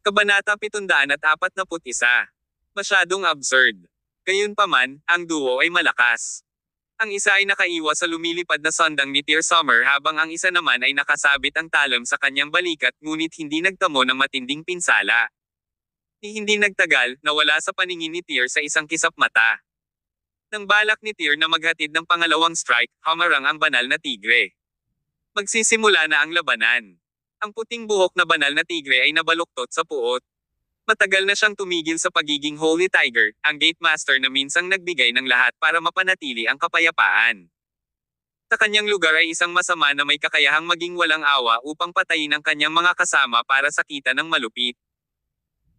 Kabanata 741. Masyadong absurd. Gayunpaman, ang duo ay malakas. Ang isa ay nakaiwas sa lumilipad na sandang ni Tear Summer habang ang isa naman ay nakasabit ang talam sa kanyang balikat ngunit hindi nagtamo ng matinding pinsala. Hindi nagtagal, nawala sa paningin ni Tear sa isang kisap mata. Nang balak ni Tear na maghatid ng pangalawang strike, hamarang ang banal na tigre. Magsisimula na ang labanan. Ang puting buhok na banal na tigre ay nabaluktot sa puot. Matagal na siyang tumigil sa pagiging Holy Tiger, ang Gate Master na minsang nagbigay ng lahat para mapanatili ang kapayapaan. Sa kanyang lugar ay isang masama na may kakayahang maging walang awa upang patayin ang kanyang mga kasama para sakita ng malupit.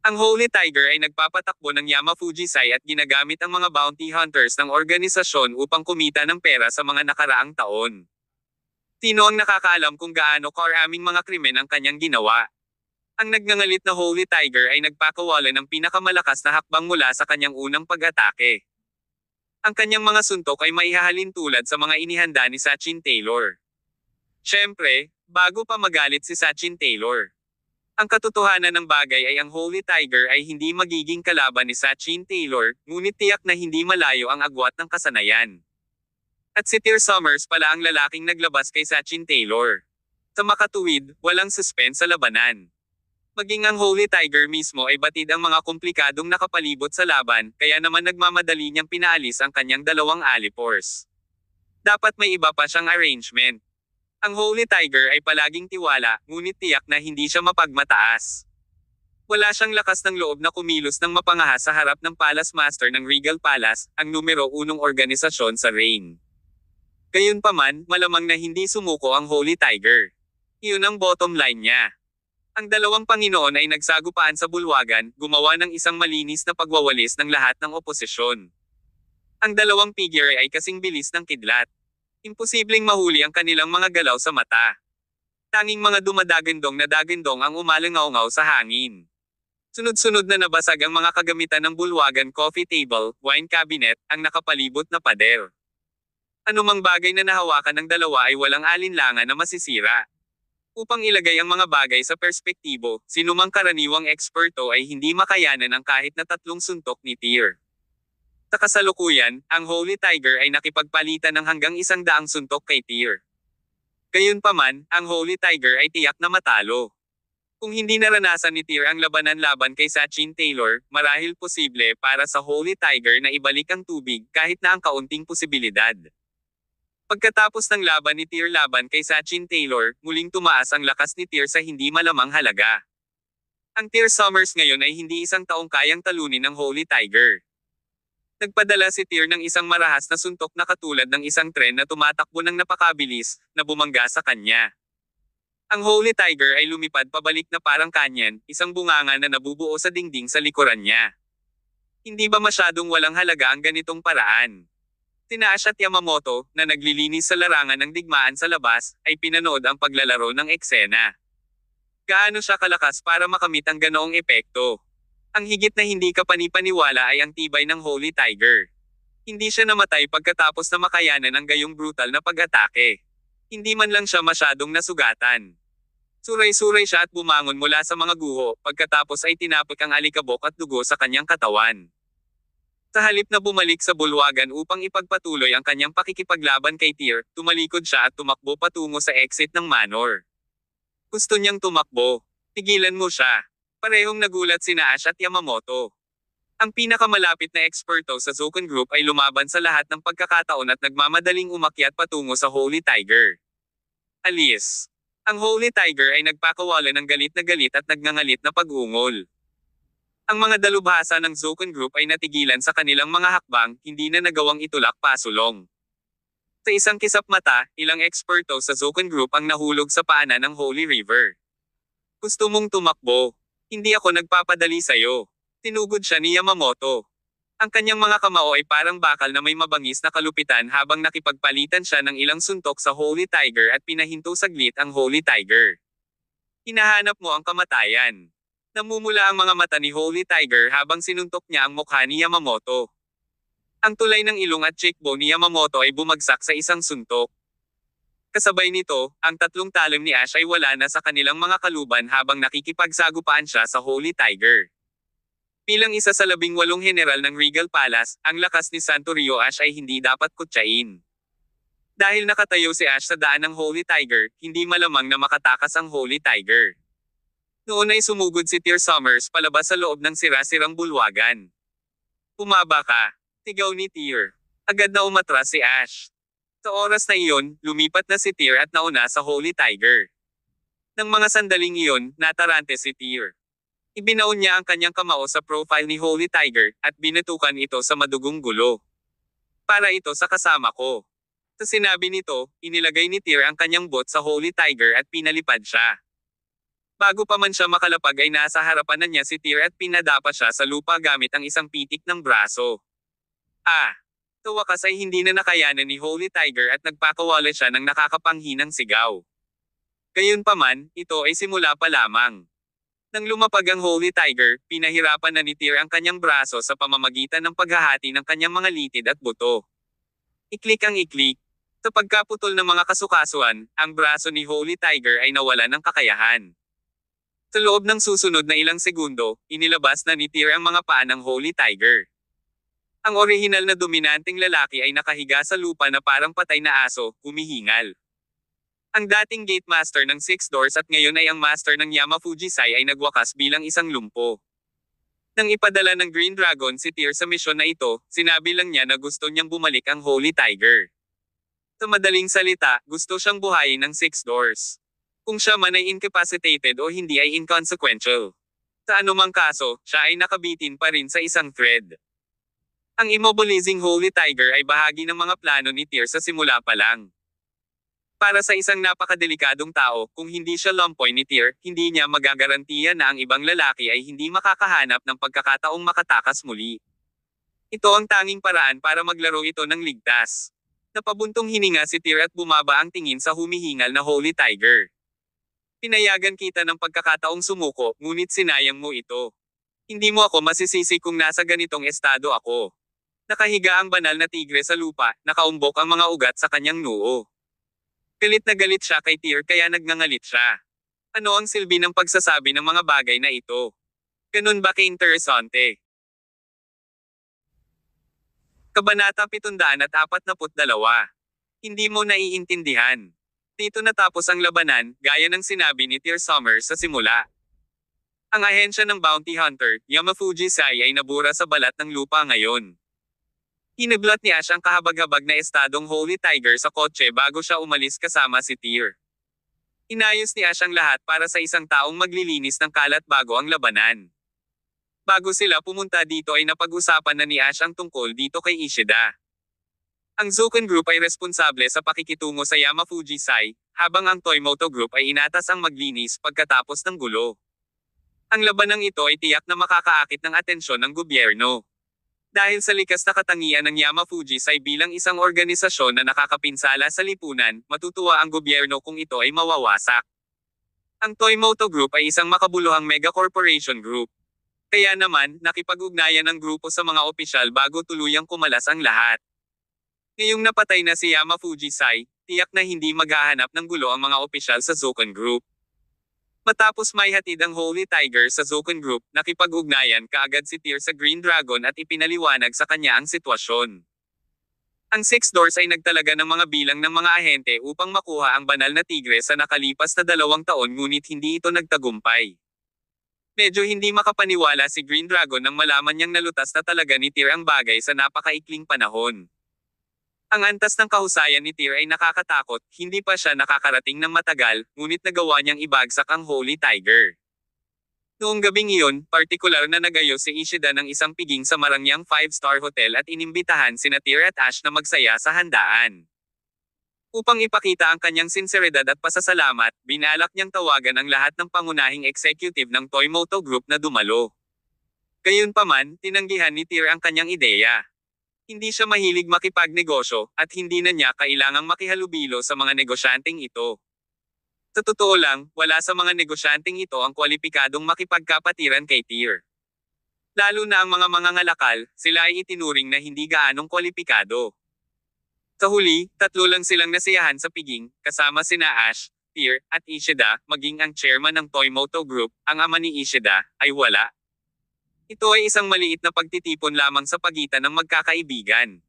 Ang Holy Tiger ay nagpapatakbo ng Yamafujisai at ginagamit ang mga bounty hunters ng organisasyon upang kumita ng pera sa mga nakaraang taon. Sino ang nakakaalam kung gaano karaming mga krimen ang kanyang ginawa? Ang nagngangalit na Holy Tiger ay nagpakawala ng pinakamalakas na hakbang mula sa kanyang unang pag-atake. Ang kanyang mga suntok ay maihahalin tulad sa mga inihanda ni Sachin Taylor. Siyempre, bago pa magalit si Sachin Taylor. Ang katotohanan ng bagay ay ang Holy Tiger ay hindi magiging kalaban ni Sachin Taylor, ngunit tiyak na hindi malayo ang agwat ng kasanayan. At si Tear Summers pala ang lalaking naglabas kay Sachin Taylor. Sa makatuwid, walang suspense sa labanan. Maging ang Holy Tiger mismo ay batid ang mga komplikadong nakapalibot sa laban, kaya naman nagmamadali niyang pinaalis ang kanyang dalawang alipors. Dapat may iba pa siyang arrangement. Ang Holy Tiger ay palaging tiwala, ngunit tiyak na hindi siya mapagmataas. Wala siyang lakas ng loob na kumilos ng mapangahas sa harap ng Palace Master ng Regal Palace, ang numero 1 organisasyon sa Reign. Gayunpaman, malamang na hindi sumuko ang Holy Tiger. Iyon ang bottom line niya. Ang dalawang Panginoon ay nagsagupaan sa bulwagan, gumawa ng isang malinis na pagwawalis ng lahat ng oposisyon. Ang dalawang figure ay kasing bilis ng kidlat. Imposibleng mahuli ang kanilang mga galaw sa mata. Tanging mga dumadagandong na dagandong ang umalangaw-ngaw sa hangin. Sunod-sunod na nabasag ang mga kagamitan ng bulwagan, coffee table, wine cabinet, ang nakapalibot na pader. Anumang bagay na nahawakan ng dalawa ay walang alinlangan na masisira. Upang ilagay ang mga bagay sa perspektibo, sinumang karaniwang eksperto ay hindi makayanan ang kahit na 3 suntok ni Tear. Sa kasalukuyan, ang Holy Tiger ay nakipagpalitan ng hanggang 100 suntok kay Tear. Gayunpaman, ang Holy Tiger ay tiyak na matalo. Kung hindi naranasan ni Tear ang labanan-laban kay Sachin Taylor, marahil posible para sa Holy Tiger na ibalik ang tubig kahit na ang kaunting posibilidad. Pagkatapos ng laban ni Tear laban kay Sachin Taylor, muling tumaas ang lakas ni Tear sa hindi malamang halaga. Ang Tear Summers ngayon ay hindi isang taong kayang talunin ng Holy Tiger. Nagpadala si Tear ng isang marahas na suntok na katulad ng isang tren na tumatakbo ng napakabilis, na bumangga sa kanya. Ang Holy Tiger ay lumipad pabalik na parang kanyan, isang bunganga na nabubuo sa dingding sa likuran niya. Hindi ba masyadong walang halaga ang ganitong paraan? Sina Ash at Yamamoto, na naglilinis sa larangan ng digmaan sa labas, ay pinanood ang paglalaro ng eksena. Gaano siya kalakas para makamit ang ganoong epekto? Ang higit na hindi kapanipaniwala ay ang tibay ng Holy Tiger. Hindi siya namatay pagkatapos na makayanan ang gayong brutal na pag-atake. Hindi man lang siya masyadong nasugatan. Suray-suray siya at bumangon mula sa mga guho, pagkatapos ay tinapik ang alikabok at dugo sa kanyang katawan. Sa halip na bumalik sa bulwagan upang ipagpatuloy ang kanyang pakikipaglaban kay Tear, tumalikod siya at tumakbo patungo sa exit ng manor. Gusto niyang tumakbo. Tigilan mo siya. Parehong nagulat sina Ash at Yamamoto. Ang pinakamalapit na eksperto sa Zoken Group ay lumaban sa lahat ng pagkakataon at nagmamadaling umakyat patungo sa Holy Tiger. Alis. Ang Holy Tiger ay nagpakawala ng galit at nagngangalit na pag-ungol. Ang mga dalubhasa ng Zoken Group ay natigilan sa kanilang mga hakbang, hindi na nagawang itulak pasulong. Sa isang kisap mata, ilang eksperto sa Zoken Group ang nahulog sa paanan ng Holy River. Gusto mong tumakbo? Hindi ako nagpapadali sa'yo. Tinugod siya ni Yamamoto. Ang kanyang mga kamao ay parang bakal na may mabangis na kalupitan habang nakipagpalitan siya ng ilang suntok sa Holy Tiger at pinahinto saglit ang Holy Tiger. Hinahanap mo ang kamatayan. Namumula ang mga mata ni Holy Tiger habang sinuntok niya ang mukha ni Yamamoto. Ang tulay ng ilong at cheekbone ni Yamamoto ay bumagsak sa isang suntok. Kasabay nito, ang tatlong talim ni Ash ay wala na sa kanilang mga kaluban habang nakikipagsagupaan siya sa Holy Tiger. Bilang isa sa 18 general ng Regal Palace, ang lakas ni Santo Rio Ash ay hindi dapat kutsain. Dahil nakatayo si Ash sa daan ng Holy Tiger, hindi malamang na makatakas ang Holy Tiger. Noon ay sumugod si Tear Summers palabas sa loob ng sira-sirang bulwagan. "Pumaba ka," sigaw ni Tear. Agad na umatras si Ash. Sa oras na iyon, lumipat na si Tear at nauna sa Holy Tiger. Nang mga sandaling iyon, natarante si Tear. Ibinaon niya ang kanyang kamao sa profile ni Holy Tiger, at binatukan ito sa madugong gulo. "Para ito sa kasama ko." Sa sinabi nito, inilagay ni Tear ang kanyang bot sa Holy Tiger at pinalipad siya. Bago pa man siya makalapag ay nasa harapan na niya si Tear at pinadapa siya sa lupa gamit ang isang pitik ng braso. Sa wakas ay hindi na nakayanan ni Holy Tiger at nagpakawala siya ng nakakapanghinang sigaw. Gayunpaman, ito ay simula pa lamang. Nang lumapag ang Holy Tiger, pinahirapan na ni Tear ang kanyang braso sa pamamagitan ng paghahati ng kanyang mga litid at buto. Iklik ang iklik. Sa pagkaputol ng mga kasukasuan, ang braso ni Holy Tiger ay nawalan ng kakayahan. Sa loob ng susunod na ilang segundo, inilabas na ni Tear ang mga paa ng Holy Tiger. Ang orihinal na dominanteng lalaki ay nakahiga sa lupa na parang patay na aso, humihingal. Ang dating gate master ng Six Doors at ngayon ay ang master ng Yamafujisai ay nagwakas bilang isang lumpo. Nang ipadala ng Green Dragon si Tear sa misyon na ito, sinabi lang niya na gusto niyang bumalik ang Holy Tiger. Sa madaling salita, gusto siyang buhayin ng Six Doors. Kung siya man ay incapacitated o hindi ay inconsequential. Sa anumang kaso, siya ay nakabitin pa rin sa isang thread. Ang immobilizing Holy Tiger ay bahagi ng mga plano ni Tear sa simula pa lang. Para sa isang napakadelikadong tao, kung hindi siya lumpoy ni Tear, hindi niya magagarantiya na ang ibang lalaki ay hindi makakahanap ng pagkakataong makatakas muli. Ito ang tanging paraan para maglaro ito ng ligtas. Napabuntong hininga si Tear at bumaba ang tingin sa humihingal na Holy Tiger. "Pinayagan kita ng pagkakataong sumuko, ngunit sinayang mo ito. Hindi mo ako masisisi kung nasa ganitong estado ako." Nakahiga ang banal na tigre sa lupa, nakaumbok ang mga ugat sa kanyang noo. Galit na galit siya kay Tear kaya nagngangalit siya. Ano ang silbi ng pagsasabi ng mga bagay na ito? Ganun ba ka-interesante? Kabanata 742. Hindi mo naiintindihan. Dito natapos ang labanan, gaya ng sinabi ni Tear Summers sa simula. Ang ahensya ng bounty hunter, Yamafujisai ay nabura sa balat ng lupa ngayon. Hinablot ni Ash ang kahabag-habag na estadong Holy Tiger sa kotse bago siya umalis kasama si Tear. Inayos ni Ash ang lahat para sa isang taong maglilinis ng kalat bago ang labanan. Bago sila pumunta dito ay napag-usapan na ni Ash ang tungkol dito kay Ishida. Ang Zuken Group ay responsable sa pakikitungo sa Yamafujisai, habang ang Toymoto Group ay inatas ang maglinis pagkatapos ng gulo. Ang labanang ito ay tiyak na makakaakit ng atensyon ng gobyerno. Dahil sa likas na katangian ng Yamafujisai bilang isang organisasyon na nakakapinsala sa lipunan, matutuwa ang gobyerno kung ito ay mawawasak. Ang Toymoto Group ay isang makabuluhang mega-corporation group. Kaya naman, nakipag-ugnayan ang grupo sa mga opisyal bago tuluyang kumalas ang lahat. Ngayong napatay na si Yamafujisai, tiyak na hindi maghahanap ng gulo ang mga opisyal sa Zuken Group. Matapos may hatid ang Holy Tiger sa Zuken Group, nakipag-ugnayan kaagad si Tear sa Green Dragon at ipinaliwanag sa kanya ang sitwasyon. Ang Six Doors ay nagtalaga ng mga bilang ng mga ahente upang makuha ang banal na tigre sa nakalipas na 2 taon ngunit hindi ito nagtagumpay. Medyo hindi makapaniwala si Green Dragon nang malaman niyang nalutas na talaga ni Tear ang bagay sa napakaikling panahon. Ang antas ng kahusayan ni Tear ay nakakatakot, hindi pa siya nakakarating ng matagal, ngunit nagawa niyang ibagsak ang Holy Tiger. Noong gabing iyon, partikular na nagayos si Ishida ng isang piging sa Marangyang 5-star hotel at inimbitahan sina Tear at Ash na magsaya sa handaan. Upang ipakita ang kanyang sinseridad at pasasalamat, binalak niyang tawagan ang lahat ng pangunahing executive ng Toymoto Group na dumalo. Gayunpaman, tinanggihan ni Tear ang kanyang ideya. Hindi siya mahilig makipagnegosyo, at hindi na niya kailangang makihalubilo sa mga negosyanteng ito. Sa totoo lang, wala sa mga negosyanteng ito ang kwalipikadong makipagkapatiran kay Tear. Lalo na ang mga mangangalakal, sila ay itinuring na hindi gaanong kwalipikado. Sa huli, tatlo lang silang nasiyahan sa piging, kasama sina Ash, Tear, at Ishida, maging ang chairman ng Toymoto Group, ang ama ni Ishida, ay wala. Ito ay isang maliit na pagtitipon lamang sa pagitan ng magkakaibigan.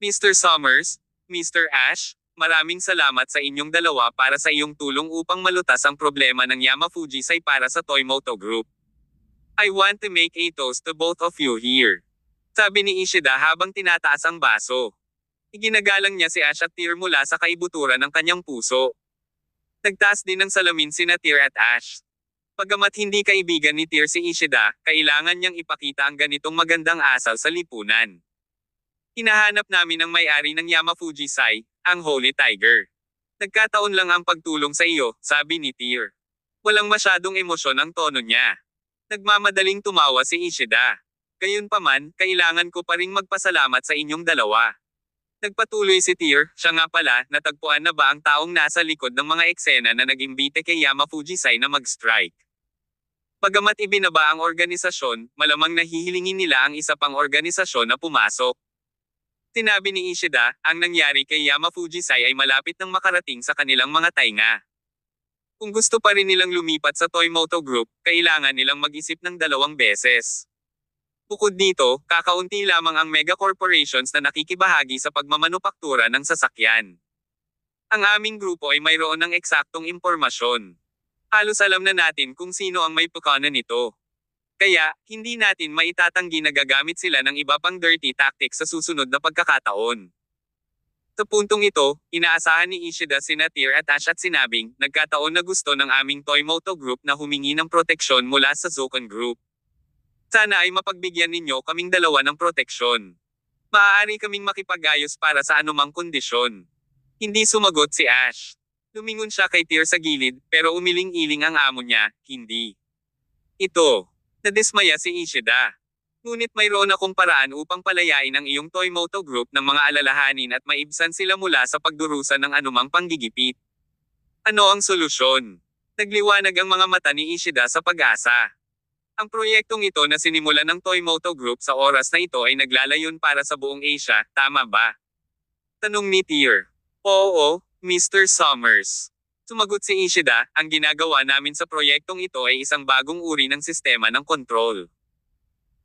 Mr. Summers, Mr. Ash, maraming salamat sa inyong dalawa para sa iyong tulong upang malutas ang problema ng Yamafujisai para sa Toymoto Group. I want to make a toast to both of you here. Sabi ni Ishida habang tinataas ang baso. Iginagalang niya si Ash at Tear mula sa kaibuturan ng kanyang puso. Nagtaas din ng salamin sina Tear at Ash. Pagamat hindi kaibigan ni Tear si Ishida, kailangan niyang ipakita ang ganitong magandang asal sa lipunan. Hinahanap namin ang may-ari ng Yamafujisai, ang Holy Tiger. Nagkataon lang ang pagtulong sa iyo, sabi ni Tear. Walang masyadong emosyon ang tono niya. Nagmamadaling tumawa si Ishida. Gayunpaman, kailangan ko pa ring magpasalamat sa inyong dalawa. Nagpatuloy si Tear, siya nga pala, natagpuan na ba ang taong nasa likod ng mga eksena na nag-imbite kay Yamafujisai na mag-strike? Bagamat ibinaba ang organisasyon, malamang nahihilingin nila ang isa pang organisasyon na pumasok. Sinabi ni Ishida, ang nangyari kay Yamafujisai ay malapit nang makarating sa kanilang mga tainga. Kung gusto pa rin nilang lumipat sa Toymoto Group, kailangan nilang mag-isip ng 2 beses. Bukod dito, kakaunti lamang ang mega corporations na nakikibahagi sa pagmamanupaktura ng sasakyan. Ang aming grupo ay mayroon ng eksaktong impormasyon. Halos alam na natin kung sino ang may pukana nito. Kaya, hindi natin maitatanggi na gagamit sila ng iba pang dirty tactics sa susunod na pagkakataon. Sa puntong ito, inaasahan ni Ishida sina Tear at Ash at sinabing, nagkataon na gusto ng aming Toymoto Group na humingi ng proteksyon mula sa Zokon Group. Sana ay mapagbigyan ninyo kaming dalawa ng proteksyon. Maaari kaming makipag-ayos para sa anumang kondisyon. Hindi sumagot si Ash. Lumingon siya kay Tear sa gilid, pero umiling-iling ang amo niya, hindi. Ito. Nadismaya si Ishida. Ngunit mayroon akong paraan upang palayain ang iyong Toymoto Group ng mga alalahanin at maibsan sila mula sa pagdurusa ng anumang panggigipit. Ano ang solusyon? Nagliwanag ang mga mata ni Ishida sa pag-asa. Ang proyektong ito na sinimulan ng Toymoto Group sa oras na ito ay naglalayon para sa buong Asia, tama ba? Tanong ni Tear. Oo, Mr. Summers. Sumagot si Ishida, ang ginagawa namin sa proyektong ito ay isang bagong uri ng sistema ng kontrol.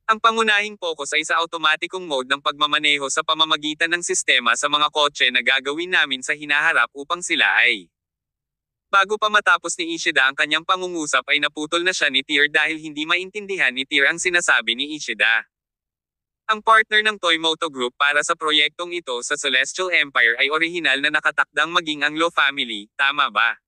Ang pangunahing focus ay sa automatikong mode ng pagmamaneho sa pamamagitan ng sistema sa mga kotse na gagawin namin sa hinaharap upang sila ay. Bago pa matapos ni Ishida ang kanyang pangungusap ay naputol na siya ni Tear dahil hindi maintindihan ni Tear ang sinasabi ni Ishida. Ang partner ng Toymoto Group para sa proyektong ito sa Celestial Empire ay orihinal na nakatakdang maging ang Lo family, tama ba?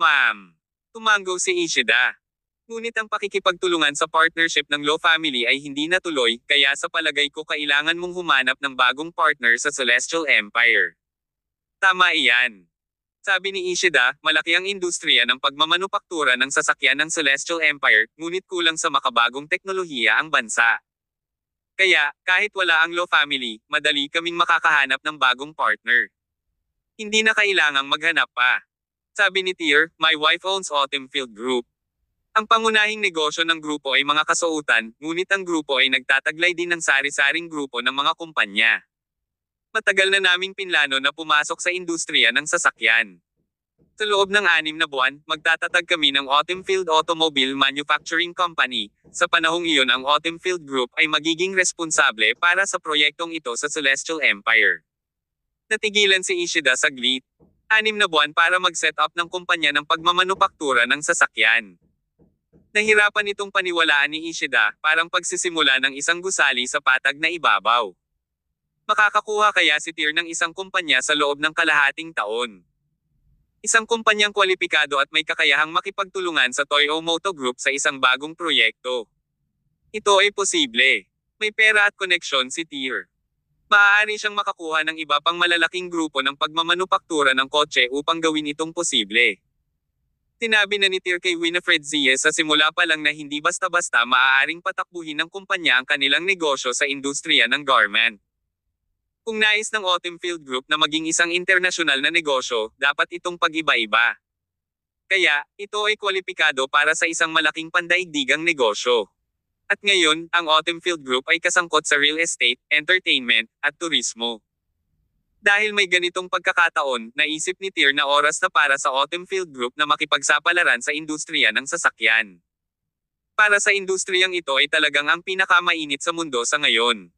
Ma'am. Tumango si Ishida. Ngunit ang pakikipagtulungan sa partnership ng Lo family ay hindi natuloy, kaya sa palagay ko kailangan mong humanap ng bagong partner sa Celestial Empire. Tama iyan. Sabi ni Ishida, malaki ang industriya ng pagmamanupaktura ng sasakyan ng Celestial Empire, ngunit kulang sa makabagong teknolohiya ang bansa. Kaya, kahit wala ang Lo family, madali kaming makakahanap ng bagong partner. Hindi na kailangang maghanap pa. Sabi ni Tear, my wife owns Autumn Field Group. Ang pangunahing negosyo ng grupo ay mga kasuotan, ngunit ang grupo ay nagtataglay din ng sari-saring grupo ng mga kumpanya. Matagal na naming pinlano na pumasok sa industriya ng sasakyan. Sa loob ng 6 na buwan, magtatatag kami ng Autumn Field Automobile Manufacturing Company. Sa panahong iyon ang Autumn Field Group ay magiging responsable para sa proyektong ito sa Celestial Empire. Natigilan si Ishida saglit. 6 na buwan para mag-set up ng kumpanya ng pagmamanupaktura ng sasakyan. Nahirapan itong paniwalaan ni Ishida, parang pagsisimula ng isang gusali sa patag na ibabaw. Makakakuha kaya si Tear ng isang kumpanya sa loob ng kalahating taon. Isang kumpanyang kwalipikado at may kakayahang makipagtulungan sa Toymoto Group sa isang bagong proyekto. Ito ay posible. May pera at koneksyon si Tear. Maaari siyang makakuha ng iba pang malalaking grupo ng pagmamanupaktura ng kotse upang gawin itong posible. Sinabi na ni Tear kay Winifred Ziyes sa simula pa lang na hindi basta-basta maaaring patakbuhin ng kumpanya ang kanilang negosyo sa industriya ng garment. Kung nais ng Autumn Field Group na maging isang internasyonal na negosyo, dapat itong pag-iba-iba. Kaya, ito ay kwalipikado para sa isang malaking pandaigdigang negosyo. At ngayon, ang Autumn Field Group ay kasangkot sa real estate, entertainment, at turismo. Dahil may ganitong pagkakataon, naisip ni Tier na oras na para sa Autumn Field Group na makipagsapalaran sa industriya ng sasakyan. Para sa industriyang ito ay talagang ang pinakamainit sa mundo sa ngayon.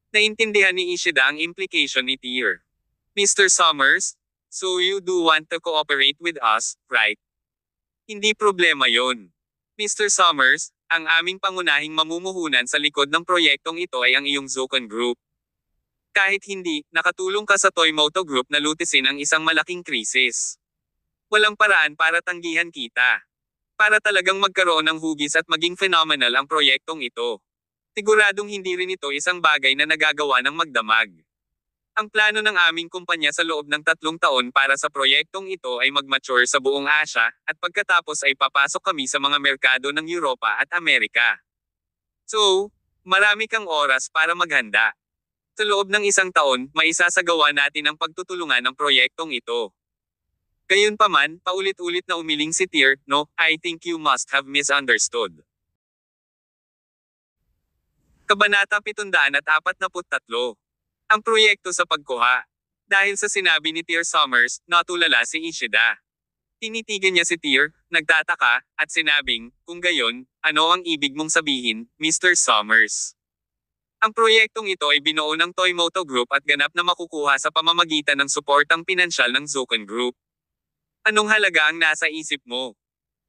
Naintindihan ni Ishida ang implication ni Tier. Mr. Summers, so you do want to cooperate with us, right? Hindi problema yon. Mr. Summers, ang aming pangunahing mamumuhunan sa likod ng proyektong ito ay ang iyong Zocon Group. Kahit hindi, nakatulong ka sa Toymoto Group na lutisin ang isang malaking krisis. Walang paraan para tanggihan kita. Para talagang magkaroon ng hugis at maging phenomenal ang proyektong ito. Siguradong hindi rin ito isang bagay na nagagawa ng magdamag. Ang plano ng aming kumpanya sa loob ng 3 taon para sa proyektong ito ay mag-mature sa buong Asia, at pagkatapos ay papasok kami sa mga merkado ng Europa at Amerika. So, marami kang oras para maghanda. Sa loob ng 1 taon, maisasagawa natin ang pagtutulungan ng proyektong ito. Gayunpaman, paulit-ulit na umiling si Tier, no, I think you must have misunderstood. Kabanata 743. Ang proyekto sa pagkuha. Dahil sa sinabi ni Tier Summers, natulala si Ishida. Tinitigan niya si Tier, nagtataka, at sinabing, kung gayon, ano ang ibig mong sabihin, Mr. Summers? Ang proyektong ito ay binuo ng Toymoto Group at ganap na makukuha sa pamamagitan ng suportang pinansyal ng Zocon Group. Anong halaga ang nasa isip mo?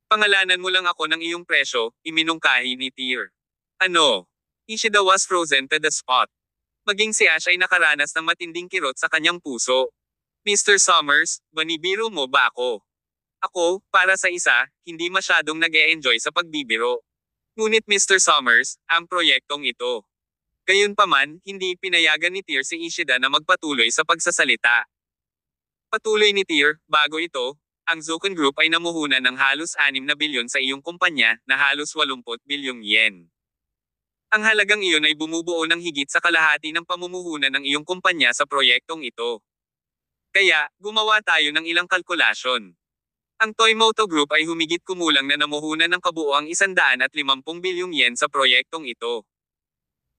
Pangalanan mo lang ako ng iyong presyo, iminungkahi ni Tier. Ano? Ishida was frozen to the spot. Maging si Ash ay nakaranas ng matinding kirot sa kanyang puso. Mr. Summers, banibiro mo ba ako? Ako, para sa isa, hindi masyadong nag-e-enjoy sa pagbibiro. Ngunit Mr. Summers, ang proyektong ito. Gayunpaman, hindi pinayagan ni Tier si Ishida na magpatuloy sa pagsasalita. Patuloy ni Tier, bago ito, ang Zocon Group ay namuhunan ng halos 6 na bilyon sa iyong kumpanya, na halos 80 bilyong yen. Ang halagang iyon ay bumubuo ng higit sa kalahati ng pamumuhunan ng iyong kumpanya sa proyektong ito. Kaya, gumawa tayo ng ilang kalkulasyon. Ang Toymoto Group ay humigit kumulang na namuhunan ng kabuoang 150 bilyong yen sa proyektong ito.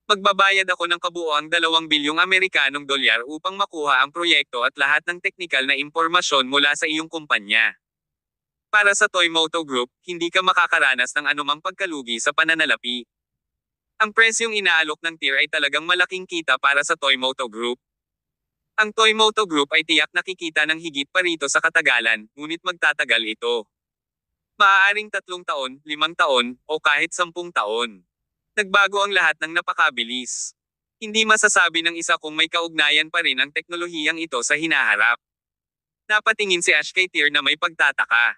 Magbabayad ako ng kabuoang 2 bilyong Amerikanong dolyar upang makuha ang proyekto at lahat ng teknikal na impormasyon mula sa iyong kumpanya. Para sa Toymoto Group, hindi ka makakaranas ng anumang pagkalugi sa pananalapi. Ang presyong inaalok ng Tier ay talagang malaking kita para sa Toymoto Group. Ang Toymoto Group ay tiyak nakikita ng higit pa rito sa katagalan, ngunit magtatagal ito. Maaaring 3 taon, 5 taon, o kahit 10 taon. Nagbago ang lahat ng napakabilis. Hindi masasabi ng isa kung may kaugnayan pa rin ang teknolohiyang ito sa hinaharap. Napatingin si Ash kay Tier na may pagtataka.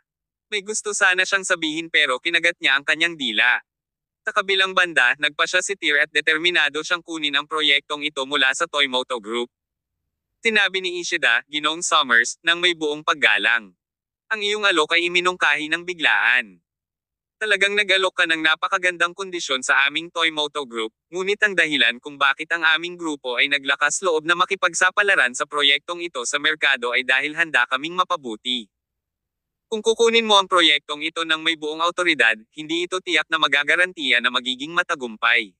May gusto sana siyang sabihin pero kinagat niya ang kanyang dila. Sa kabilang banda, nagpa siya si Tier at determinado siyang kunin ang proyektong ito mula sa Toymoto Group. Sinabi ni Ishida, Ginoong Summers, nang may buong paggalang. Ang iyong alok ay iminungkahi ng biglaan. Talagang nag-alok ka ng napakagandang kondisyon sa aming Toymoto Group, ngunit ang dahilan kung bakit ang aming grupo ay naglakas loob na makipagsapalaran sa proyektong ito sa merkado ay dahil handa kaming mapabuti. Kung kukunin mo ang proyektong ito ng may buong autoridad, hindi ito tiyak na magagarantiya na magiging matagumpay.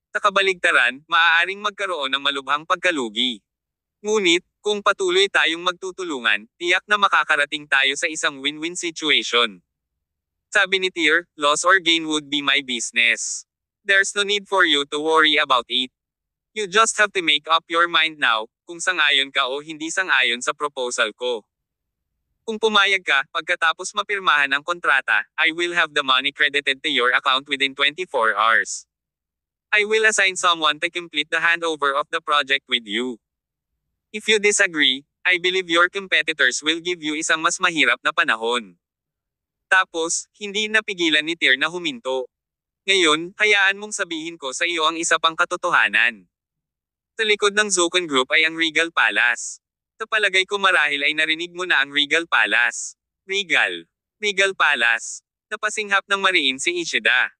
Sa kabaligtaran, maaaring magkaroon ng malubhang pagkalugi. Ngunit, kung patuloy tayong magtutulungan, tiyak na makakarating tayo sa isang win-win situation. Sabi ni Tier, loss or gain would be my business. There's no need for you to worry about it. You just have to make up your mind now, kung sang-ayon ka o hindi sang-ayon sa proposal ko. Kung pumayag ka, pagkatapos mapirmahan ang kontrata, I will have the money credited to your account within 24 hours. I will assign someone to complete the handover of the project with you. If you disagree, I believe your competitors will give you isang mas mahirap na panahon. Tapos, hindi napigilan ni Tier na huminto. Ngayon, hayaan mong sabihin ko sa iyo ang isa pang katotohanan. Sa likod ng Zocon Group ay ang Regal Palace. Sa palagay ko marahil ay narinig mo na ang Regal Palace. Regal Palace. Napasinghap ng mariin si Ishida.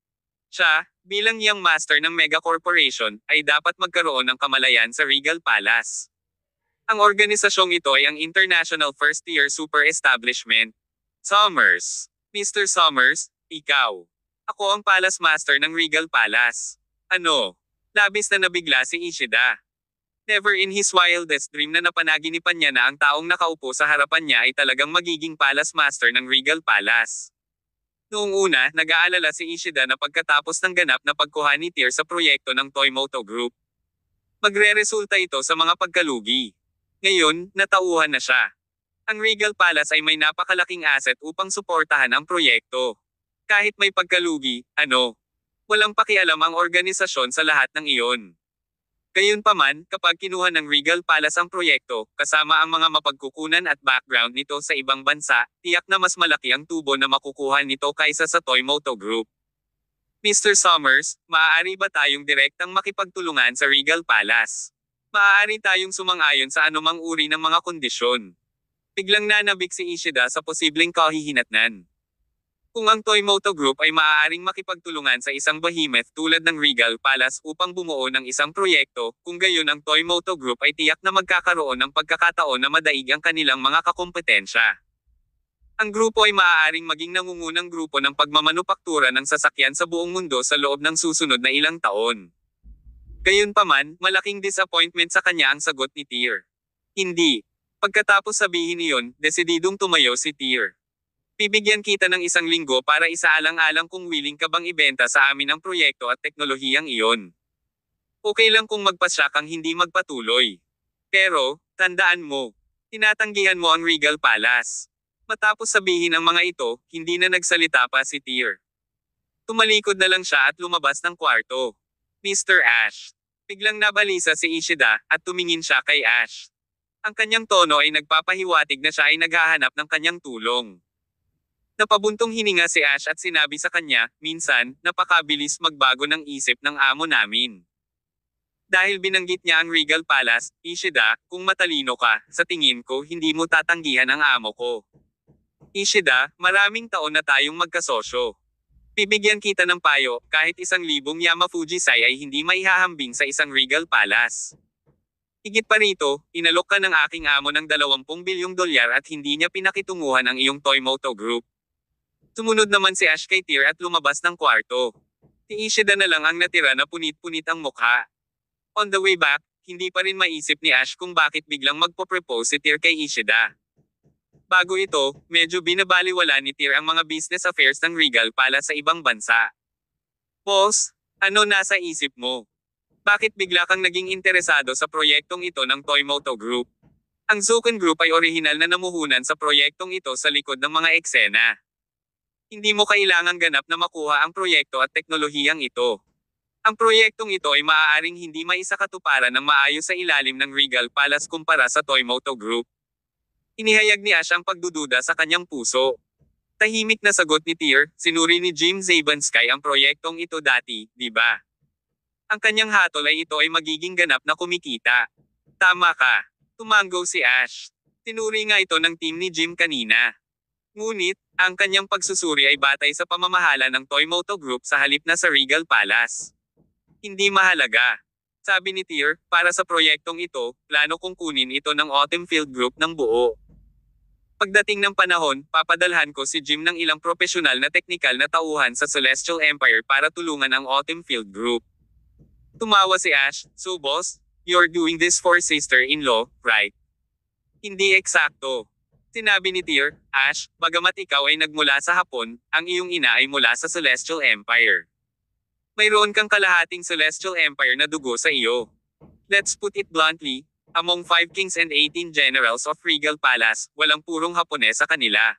Siya, bilang young master ng mega corporation, ay dapat magkaroon ng kamalayan sa Regal Palace. Ang organisasyong ito ay ang International First Tier Super Establishment. Summers. Mr. Summers, ikaw. Ako ang Palace Master ng Regal Palace. Ano? Labis na nabigla si Ishida. Never in his wildest dream na napanaginipan niya na ang taong nakaupo sa harapan niya ay talagang magiging Palace Master ng Regal Palace. Noong una, nag-aalala si Ishida na pagkatapos ng ganap na pagkuha ni Tyr sa proyekto ng Toymoto Group, magre-resulta ito sa mga pagkalugi. Ngayon, natauhan na siya. Ang Regal Palace ay may napakalaking asset upang suportahan ang proyekto. Kahit may pagkalugi, walang pakialam ang organisasyon sa lahat ng iyon. Gayunpaman, kapag kinuha ng Regal Palace ang proyekto, kasama ang mga mapagkukunan at background nito sa ibang bansa, tiyak na mas malaki ang tubo na makukuha nito kaysa sa Toymoto Group. Mr. Summers, maaari ba tayong direktang makipagtulungan sa Regal Palace? Maaari tayong sumang-ayon sa anumang uri ng mga kondisyon. Biglang nanabik si Ishida sa posibleng kahihinatnan. Kung ang Toymoto Group ay maaaring makipagtulungan sa isang behemoth tulad ng Regal Palace upang bumuo ng isang proyekto, kung gayon ang Toymoto Group ay tiyak na magkakaroon ng pagkakataon na madaig ang kanilang mga kakompetensya. Ang grupo ay maaaring maging nangungunang grupo ng pagmamanupaktura ng sasakyan sa buong mundo sa loob ng susunod na ilang taon. Gayunpaman, malaking disappointment sa kanya ang sagot ni Tyr. Hindi. Pagkatapos sabihin niyon, desididong tumayo si Tyr. Bibigyan kita ng 1 linggo para isaalang-alang kung willing ka bang ibenta sa amin ang proyekto at teknolohiyang iyon. Okay lang kung magpasya kang hindi magpatuloy. Pero, tandaan mo, tinatanggihan mo ang Regal Palace. Matapos sabihin ang mga ito, hindi na nagsalita pa si Tyr. Tumalikod na lang siya at lumabas ng kwarto. Mr. Ash. Biglang nabalisa si Ishida, at tumingin siya kay Ash. Ang kanyang tono ay nagpapahiwatig na siya ay naghahanap ng kanyang tulong. Napabuntong hininga si Ash at sinabi sa kanya, minsan, napakabilis magbago ng isip ng amo namin. Dahil binanggit niya ang Regal Palace, Ishida, kung matalino ka, sa tingin ko hindi mo tatanggihan ang amo ko. Ishida, maraming taon na tayong magkasosyo. Bibigyan kita ng payo, kahit 1,000 Yamafujisai ay hindi maihahambing sa isang Regal Palace. Higit pa rito, inalok ka ng aking amo ng 20 bilyong dolyar at hindi niya pinakitunguhan ang iyong Toymoto Group. Sumunod naman si Ash kay Tyr at lumabas ng kwarto. Si Ishida na lang ang natira na punit-punit ang mukha. On the way back, hindi pa rin maisip ni Ash kung bakit biglang magpo-propose si Tyr kay Ishida. Bago ito, medyo binabaliwala ni Tyr ang mga business affairs ng Regal Palace sa ibang bansa. Boss, ano nasa isip mo? Bakit bigla kang naging interesado sa proyektong ito ng Toymoto Group? Ang Zuken Group ay orihinal na namuhunan sa proyektong ito sa likod ng mga eksena. Hindi mo kailangang ganap na makuha ang proyekto at teknolohiyang ito. Ang proyektong ito ay maaaring hindi maisakatuparan ng maayos sa ilalim ng Regal Palace kumpara sa Toymoto Group. Inihayag ni Ash ang pagdududa sa kanyang puso. Tahimik na sagot ni Tyr, sinuri ni Jim Zabanskay ang proyektong ito dati, di ba? Ang kanyang hatol ay ito ay magiging ganap na kumikita. Tama ka. Tumango si Ash. Tinuri nga ito ng team ni Jim kanina. Ngunit, ang kanyang pagsusuri ay batay sa pamamahala ng Toymoto Group sa halip na sa Regal Palace. Hindi mahalaga. Sabi ni Tyr, para sa proyektong ito, plano kong kunin ito ng Autumn Field Group ng buo. Pagdating ng panahon, papadalhan ko si Jim ng ilang profesional na teknikal na tauhan sa Celestial Empire para tulungan ang Autumn Field Group. Tumawa si Ash, so boss, you're doing this for sister-in-law, right? Hindi eksakto. Sinabi ni Tyr, Ash, bagamat ikaw ay nagmula sa Hapon, ang iyong ina ay mula sa Celestial Empire. Mayroon kang kalahating Celestial Empire na dugo sa iyo. Let's put it bluntly, among 5 kings and 18 generals of Regal Palace, walang purong Hapones sa kanila.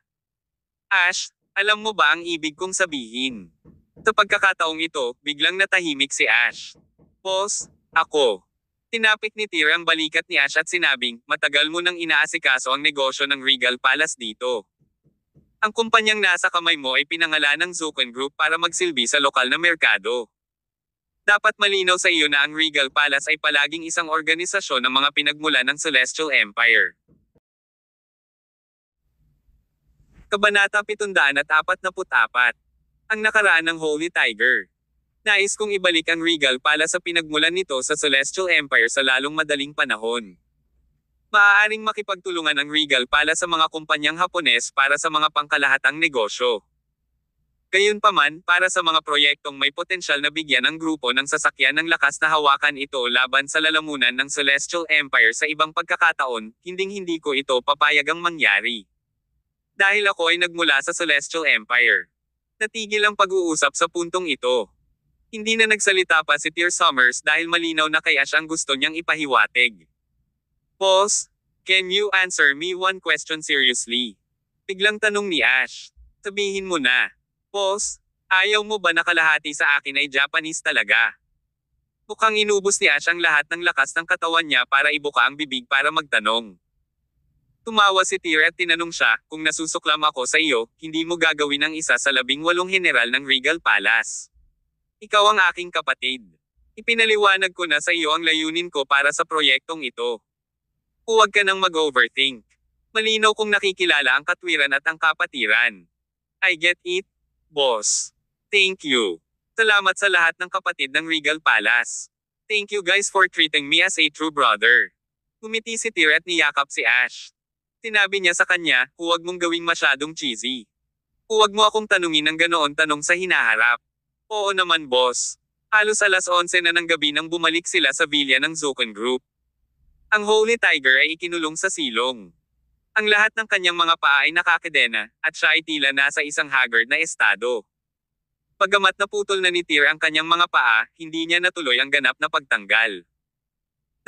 Ash, alam mo ba ang ibig kong sabihin? Sa pagkakataong ito, biglang natahimik si Ash. Boss, ako. Tinapik ni Tyr ang balikat ni Ash at sinabing, matagal mo nang inaasikaso ang negosyo ng Regal Palace dito. Ang kumpanyang nasa kamay mo ay pinangalan ng Zuken Group para magsilbi sa lokal na merkado. Dapat malinaw sa iyo na ang Regal Palace ay palaging isang organisasyon ng mga pinagmulan ng Celestial Empire. Kabanata 744. Ang nakaraan ng Holy Tiger. Nais kong ibalik ang Regal Palace sa pinagmulan nito sa Celestial Empire sa lalong madaling panahon. Maaaring makipagtulungan ang Regal Palace sa mga kumpanyang Hapones para sa mga pangkalahatang negosyo. Gayunpaman, para sa mga proyektong may potensyal na bigyan ng grupo ng sasakyan ng lakas na hawakan ito laban sa lalamunan ng Celestial Empire sa ibang pagkakataon, hinding-hindi ko ito papayagang mangyari. Dahil ako ay nagmula sa Celestial Empire. Natigil ang pag-uusap sa puntong ito. Hindi na nagsalita pa si Tear Summers dahil malinaw na kay Ash ang gusto niyang ipahiwatig. Boss, can you answer me one question seriously? Biglang tanong ni Ash. Sabihin mo na. Boss, ayaw mo ba na kalahati sa akin ay Japanese talaga? Mukhang inubos ni Ash ang lahat ng lakas ng katawan niya para ibuka ang bibig para magtanong. Tumawa si Tear at tinanong siya, kung nasusuklam ako sa iyo, hindi mo gagawin ang isa sa 18 general ng Regal Palace. Ikaw ang aking kapatid. Ipinaliwanag ko na sa iyo ang layunin ko para sa proyektong ito. Huwag ka nang mag-overthink. Malinaw kong nakikilala ang katwiran at ang kapatiran. I get it, boss. Thank you. Salamat sa lahat ng kapatid ng Regal Palace. Thank you guys for treating me as a true brother. Ngumiti si Tear at niyakap si Ash. Sinabi niya sa kanya, huwag mong gawing masyadong cheesy. Huwag mo akong tanungin ng ganoon tanong sa hinaharap. Oo naman boss. Halos alas 11 na ng gabi nang bumalik sila sa villa ng Zoken Group. Ang Holy Tiger ay ikinulong sa silong. Ang lahat ng kanyang mga paa ay nakakadena, at siya ay tila nasa isang haggard na estado. Paggamat naputol na ni Tear ang kanyang mga paa, hindi niya natuloy ang ganap na pagtanggal.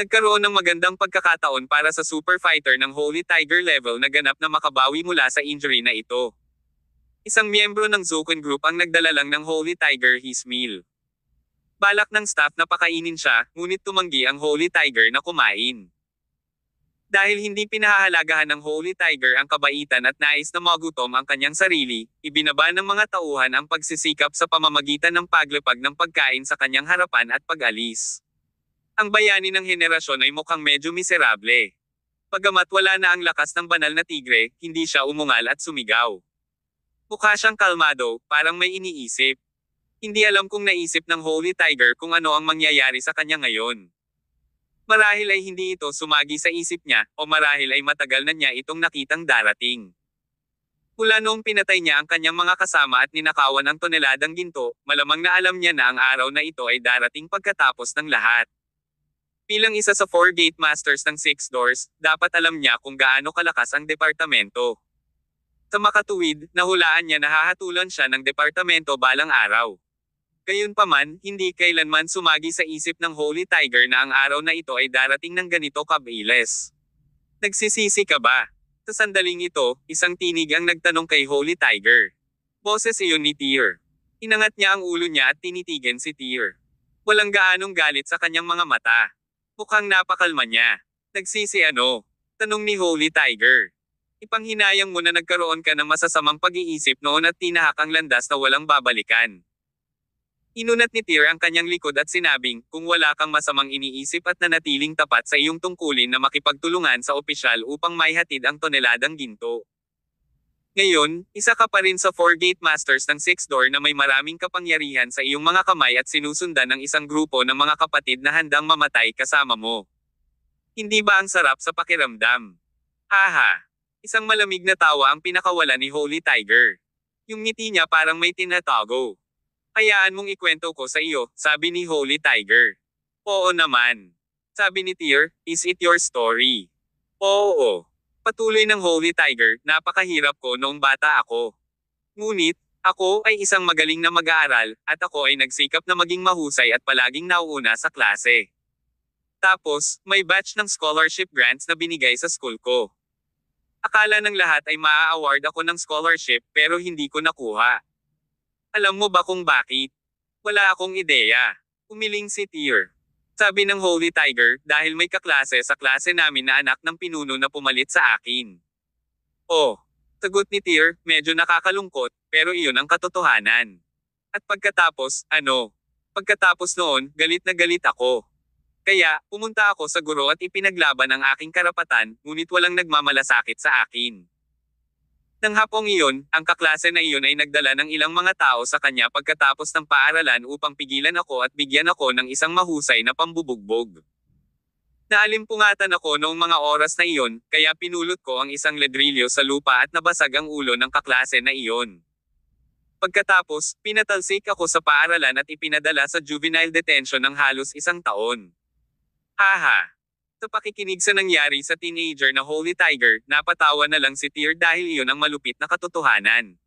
Nagkaroon ng magandang pagkakataon para sa super fighter ng Holy Tiger level na ganap na makabawi mula sa injury na ito. Isang miyembro ng Zoken Group ang nagdala lang ng Holy Tiger his meal. Balak ng staff na pakainin siya, ngunit tumanggi ang Holy Tiger na kumain. Dahil hindi pinahahalagahan ng Holy Tiger ang kabaitan at nais na magutom ang kanyang sarili, ibinaba ng mga tauhan ang pagsisikap sa pamamagitan ng paglapag ng pagkain sa kanyang harapan at pag-alis. Ang bayani ng henerasyon ay mukhang medyo miserable. Pagamat wala na ang lakas ng banal na tigre, hindi siya umungal at sumigaw. Mukha siyang kalmado, parang may iniisip. Hindi alam kung naisip ng Holy Tiger kung ano ang mangyayari sa kanya ngayon. Marahil ay hindi ito sumagi sa isip niya, o marahil ay matagal na niya itong nakitang darating. Mula noong pinatay niya ang kanyang mga kasama at ninakawan ang toneladang ginto, malamang na alam niya na ang araw na ito ay darating pagkatapos ng lahat. Bilang isa sa 4 Gate Masters ng 6 Doors, dapat alam niya kung gaano kalakas ang departamento. Sa makatuwid, nahulaan niya na hahatulan siya ng departamento balang araw. Gayunpaman, hindi kailanman sumagi sa isip ng Holy Tiger na ang araw na ito ay darating ng ganito kabilis. Nagsisisi ka ba? Sa sandaling ito, isang tinig ang nagtanong kay Holy Tiger. Boses iyon ni Tear. Inangat niya ang ulo niya at tinitigan si Tear. Walang gaanong galit sa kanyang mga mata. Mukhang napakalma niya. Nagsisi ano? Tanong ni Holy Tiger. Ipanghinayang mo na nagkaroon ka ng masasamang pag-iisip noon at tinahak ang landas na walang babalikan. Inunat ni Tear ang kanyang likod at sinabing, kung wala kang masamang iniisip at nanatiling tapat sa iyong tungkulin na makipagtulungan sa opisyal upang maihatid ang toneladang ginto. Ngayon, isa ka pa rin sa 4 Gate Masters ng 6 Door na may maraming kapangyarihan sa iyong mga kamay at sinusundan ng isang grupo ng mga kapatid na handang mamatay kasama mo. Hindi ba ang sarap sa pakiramdam? Haha! Isang malamig na tawa ang pinakawala ni Holy Tiger. Yung ngiti niya parang may tinatago. Hayaan mong ikwento ko sa iyo, sabi ni Holy Tiger. Oo naman. Sabi ni Tear, is it your story? Oo. Patuloy ng Holy Tiger, napakahirap ko noong bata ako. Ngunit, ako ay isang magaling na mag-aaral, at ako ay nagsikap na maging mahusay at palaging nauuna sa klase. Tapos, may batch ng scholarship grants na binigay sa school ko. Akala ng lahat ay maa-award ako ng scholarship pero hindi ko nakuha. Alam mo ba kung bakit? Wala akong ideya. Umiling si Tear. Sabi ng Holy Tiger, dahil may kaklase sa klase namin na anak ng pinuno na pumalit sa akin. Oh, sagot ni Tear, medyo nakakalungkot, pero iyon ang katotohanan. At pagkatapos, ano? Pagkatapos noon, galit na galit ako. Kaya, pumunta ako sa guro at ipinaglaban ang aking karapatan, ngunit walang nagmamalasakit sa akin. Nang hapong iyon, ang kaklase na iyon ay nagdala ng ilang mga tao sa kanya pagkatapos ng paaralan upang pigilan ako at bigyan ako ng isang mahusay na pambubugbog. Naalimpungatan ako noong mga oras na iyon, kaya pinulot ko ang isang ladrilyo sa lupa at nabasag ang ulo ng kaklase na iyon. Pagkatapos, pinatalsik ako sa paaralan at ipinadala sa juvenile detention ng halos 1 taon. Haha. Sa pakikinig sa nangyari sa teenager na Holy Tiger, napatawa na lang si Tyr dahil iyon ang malupit na katotohanan.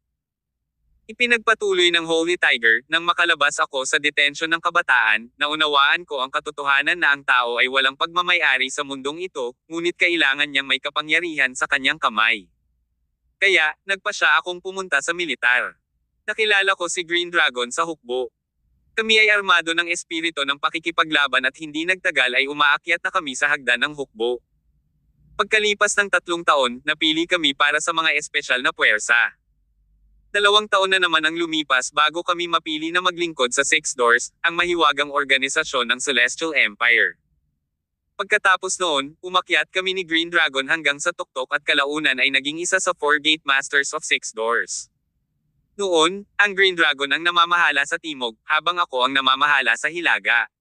Ipinagpatuloy ng Holy Tiger, nang makalabas ako sa detention ng kabataan, naunawaan ko ang katotohanan na ang tao ay walang pagmamayari sa mundong ito, ngunit kailangan niyang may kapangyarihan sa kanyang kamay. Kaya, nagpa siya akong pumunta sa militar. Nakilala ko si Green Dragon sa hukbo. Kami ay armado ng espiritu ng pakikipaglaban at hindi nagtagal ay umaakyat na kami sa hagdan ng hukbo. Pagkalipas ng 3 taon, napili kami para sa mga espesyal na puwersa. 2 taon na naman ang lumipas bago kami mapili na maglingkod sa Six Doors, ang mahiwagang organisasyon ng Celestial Empire. Pagkatapos noon, umakyat kami ni Green Dragon hanggang sa tuktok at kalaunan ay naging isa sa 4 Gate Masters of Six Doors. Noon, ang Green Dragon ang namamahala sa timog, habang ako ang namamahala sa hilaga.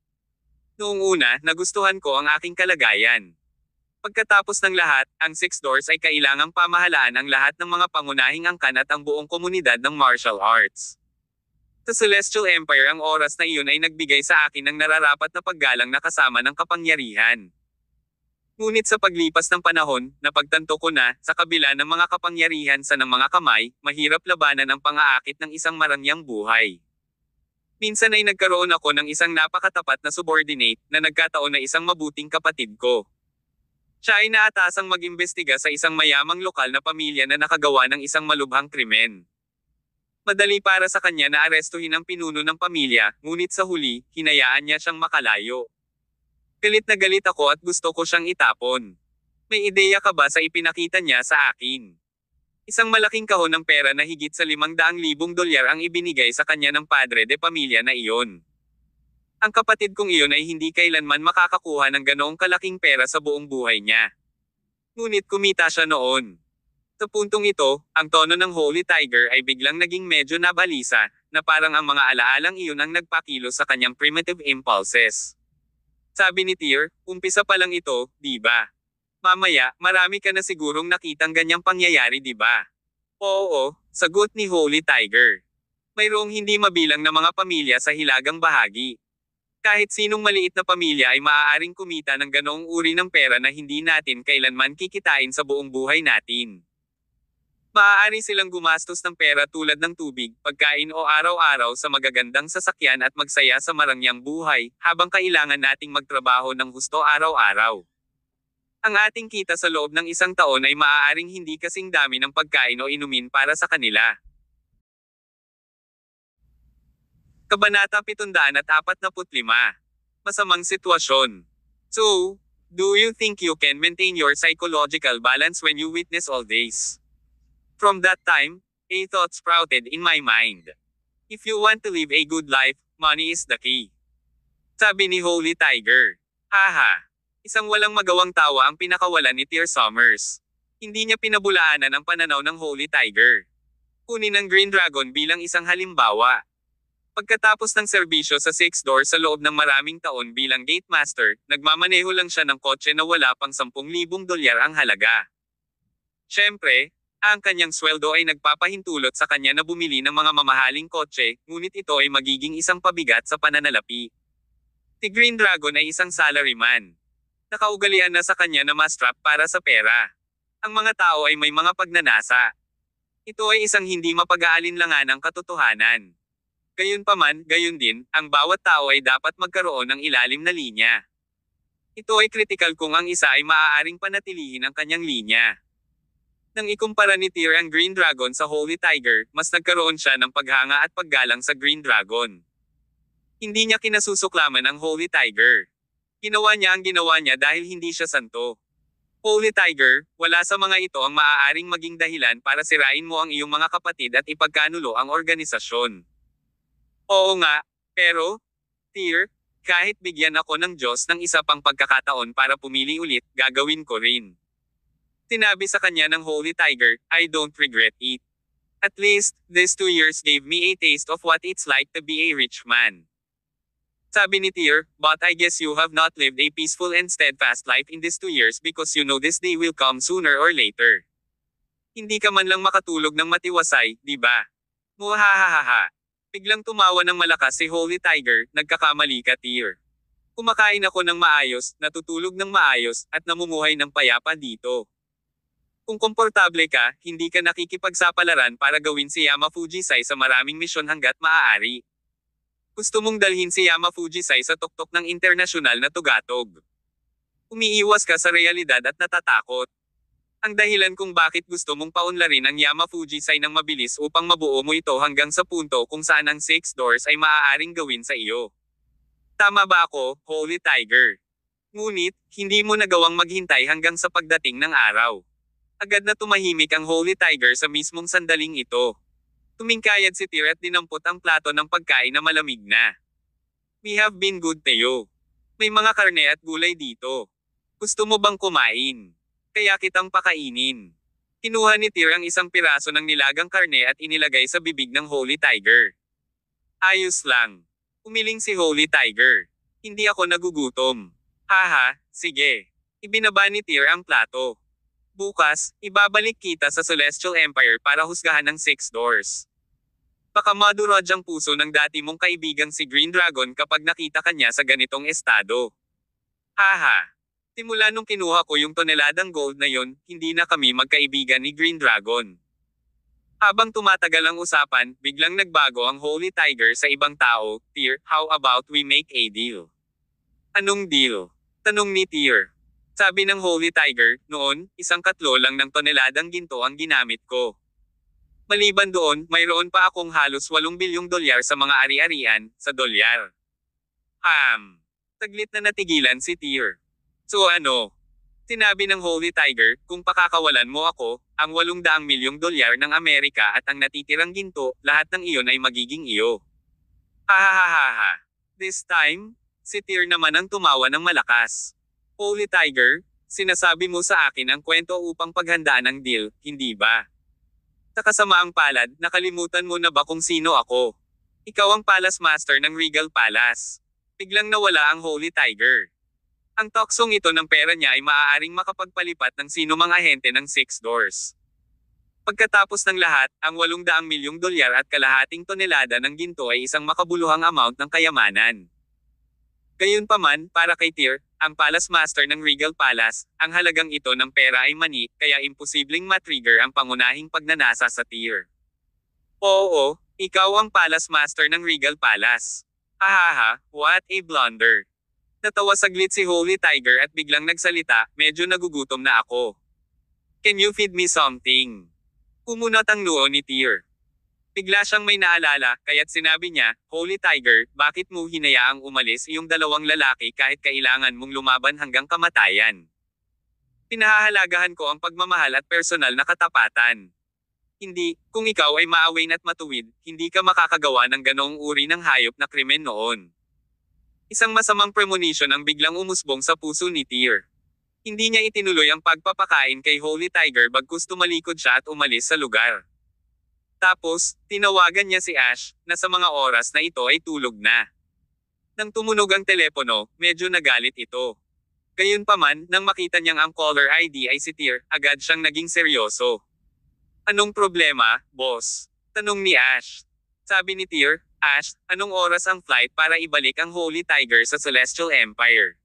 Noong una, nagustuhan ko ang aking kalagayan. Pagkatapos ng lahat, ang Six Doors ay kailangang pamahalaan ang lahat ng mga pangunahing angkan at ang buong komunidad ng martial arts. Sa Celestial Empire ang oras na iyon ay nagbigay sa akin ng nararapat na paggalang na kasama ng kapangyarihan. Ngunit sa paglipas ng panahon, napagtanto ko na, sa kabila ng mga kapangyarihan sa ng mga kamay, mahirap labanan ang pang-aakit ng isang marangyang buhay. Minsan ay nagkaroon ako ng isang napakatapat na subordinate, na nagkataon na isang mabuting kapatid ko. Siya ay naatasang mag-imbestiga sa isang mayamang lokal na pamilya na nakagawa ng isang malubhang krimen. Madali para sa kanya na arestuhin ang pinuno ng pamilya, ngunit sa huli, hinayaan niya siyang makalayo. Galit na galit ako at gusto ko siyang itapon. May ideya ka ba sa ipinakita niya sa akin? Isang malaking kahon ng pera na higit sa $500,000 ang ibinigay sa kanya ng padre de pamilya na iyon. Ang kapatid kong iyon ay hindi kailanman makakakuha ng ganoong kalaking pera sa buong buhay niya. Ngunit kumita siya noon. Sa puntong ito, ang tono ng Holy Tiger ay biglang naging medyo nabalisa, na parang ang mga alaalang iyon ang nagpakilos sa kanyang primitive impulses. Sabi ni Tyr, umpisa pa lang ito, di ba? Mamaya, marami ka na sigurong nakitang ganyang pangyayari, di ba? Oo, sagot ni Holy Tiger. Mayroong hindi mabilang na mga pamilya sa hilagang bahagi. Kahit sinong maliit na pamilya ay maaaring kumita ng ganoong uri ng pera na hindi natin kailanman kikitain sa buong buhay natin. Maaari silang gumastos ng pera tulad ng tubig, pagkain o araw-araw sa magagandang sasakyan at magsaya sa marangyang buhay, habang kailangan nating magtrabaho ng husto araw-araw. Ang ating kita sa loob ng 1 taon ay maaaring hindi kasing dami ng pagkain o inumin para sa kanila. Kabanata 745. Masamang sitwasyon. So, do you think you can maintain your psychological balance when you witness all this? From that time, a thought sprouted in my mind. If you want to live a good life, money is the key. Sabi ni Holy Tiger. Haha. Isang walang magawang tawa ang pinakawalan ni Tyr Summers. Hindi niya pinabulaanan ang pananaw ng Holy Tiger. Kunin ang Green Dragon bilang isang halimbawa. Pagkatapos ng serbisyo sa Six Doors sa loob ng maraming taon bilang Gate Master, nagmamaneho lang siya ng kotse na wala pang $10,000 ang halaga. Siyempre, ang kanyang sweldo ay nagpapahintulot sa kanya na bumili ng mga mamahaling kotse, ngunit ito ay magiging isang pabigat sa pananalapi. Si Green Dragon ay isang salaryman. Nakaugalian na sa kanya na ma-strap para sa pera. Ang mga tao ay may mga pagnanasa. Ito ay isang hindi mapag-aalinlangan ng katotohanan. Gayunpaman, gayon din, ang bawat tao ay dapat magkaroon ng ilalim na linya. Ito ay kritikal kung ang isa ay maaaring panatilihin ang kanyang linya. Nang ikumpara ni Tyr ang Green Dragon sa Holy Tiger, mas nagkaroon siya ng paghanga at paggalang sa Green Dragon. Hindi niya kinasusuklaman ang Holy Tiger. Ginawa niya ang ginawa niya dahil hindi siya santo. Holy Tiger, wala sa mga ito ang maaaring maging dahilan para sirain mo ang iyong mga kapatid at ipagkanulo ang organisasyon. Oo nga, pero, Tyr, kahit bigyan ako ng Diyos ng isa pang pagkakataon para pumili ulit, gagawin ko rin. Sinabi sa kanya ng Holy Tiger, I don't regret it. At least, these 2 years gave me a taste of what it's like to be a rich man. Sabi ni Tyr, but I guess you have not lived a peaceful and steadfast life in these 2 years because you know this day will come sooner or later. Hindi ka man lang makatulog ng matiwasay, di ba? Muhahahaha. Biglang tumawa ng malakas si Holy Tiger, nagkakamali ka Tear. Kumakain ako ng maayos, natutulog ng maayos, at namumuhay ng payapa dito. Kung komportable ka, hindi ka nakikipagsapalaran para gawin si Yama Fujisai sa maraming misyon hanggat maaari. Gusto mong dalhin si Yama Fujisai sa tuktok ng internasyonal na tugatog. Umiiwas ka sa realidad at natatakot. Ang dahilan kung bakit gusto mong paunlarin ang Yama Fujisai ng mabilis upang mabuo mo ito hanggang sa punto kung saan ang 6 doors ay maaaring gawin sa iyo. Tama ba ako, Holy Tiger? Ngunit, hindi mo nagawang maghintay hanggang sa pagdating ng araw. Agad na tumahimik ang Holy Tiger sa mismong sandaling ito. Tumingkayad si Tyr at dinampot ang plato ng pagkain na malamig na. We have been good to you. May mga karne at gulay dito. Gusto mo bang kumain? Kaya kitang pakainin. Kinuha ni Tyr ang isang piraso ng nilagang karne at inilagay sa bibig ng Holy Tiger. Ayos lang. Umiling si Holy Tiger. Hindi ako nagugutom. Haha, sige. Ibinaba ni Tyr ang plato. Bukas, ibabalik kita sa Celestial Empire para husgahan ng 6 doors. Baka madurog ang puso ng dati mong kaibigang si Green Dragon kapag nakita kanya sa ganitong estado. Haha. Simula nung kinuha ko yung toneladang gold na yon, hindi na kami magkaibigan ni Green Dragon. Habang tumatagal ang usapan, biglang nagbago ang Holy Tiger sa ibang tao. Tyr, how about we make a deal? Anong deal? Tanong ni Tyr. Sabi ng Holy Tiger, noon, 1/3 lang ng toneladang ginto ang ginamit ko. Maliban doon, mayroon pa akong halos 8 bilyong dolyar sa mga ari-arian, sa dolyar. Taglit na natigilan si Tyr. So ano? Sinabi ng Holy Tiger, kung pakakawalan mo ako, ang 800 milyong dolyar ng Amerika at ang natitirang ginto, lahat ng iyon ay magiging iyo. Hahahaha. This time, si Tyr naman ang tumawa ng malakas. Holy Tiger, sinasabi mo sa akin ang kwento upang paghandaan ang deal, hindi ba? Sa kasamaang palad, nakalimutan mo na ba kung sino ako? Ikaw ang Palace Master ng Regal Palace. Biglang nawala ang Holy Tiger. Ang toksong ito ng pera niya ay maaaring makapagpalipat ng sinumang ahente ng 6 doors. Pagkatapos ng lahat, ang 800 milyong dolyar at kalahating tonelada ng ginto ay isang makabuluhang amount ng kayamanan. Gayunpaman, para kay Tyr, ang Palace Master ng Regal Palace, ang halagang ito ng pera ay mani, kaya imposibleng matrigger ang pangunahing pagnanasa sa Tyr. Oo, ikaw ang Palace Master ng Regal Palace. Hahaha, what a blunder. Natawa saglit si Holy Tiger at biglang nagsalita, medyo nagugutom na ako. Can you feed me something? Kumunat ang noo ni Tyr. Bigla siyang may naalala, kaya't sinabi niya, Holy Tiger, bakit mo hinayaang umalis iyong dalawang lalaki kahit kailangan mong lumaban hanggang kamatayan? Pinahahalagahan ko ang pagmamahal at personal na katapatan. Hindi, kung ikaw ay maawain at matuwid, hindi ka makakagawa ng ganoong uri ng hayop na krimen noon. Isang masamang premonition ang biglang umusbong sa puso ni Tyr. Hindi niya itinuloy ang pagpapakain kay Holy Tiger bagkus tumalikod siya at umalis sa lugar. Tapos, tinawagan niya si Ash, na sa mga oras na ito ay tulog na. Nang tumunog ang telepono, medyo nagalit ito. Gayunpaman, nang makita niyang ang caller ID ay si Tyr, agad siyang naging seryoso. Anong problema, boss? Tanong ni Ash. Sabi ni Tyr, Ash, anong oras ang flight para ibalik ang Holy Tiger sa Celestial Empire?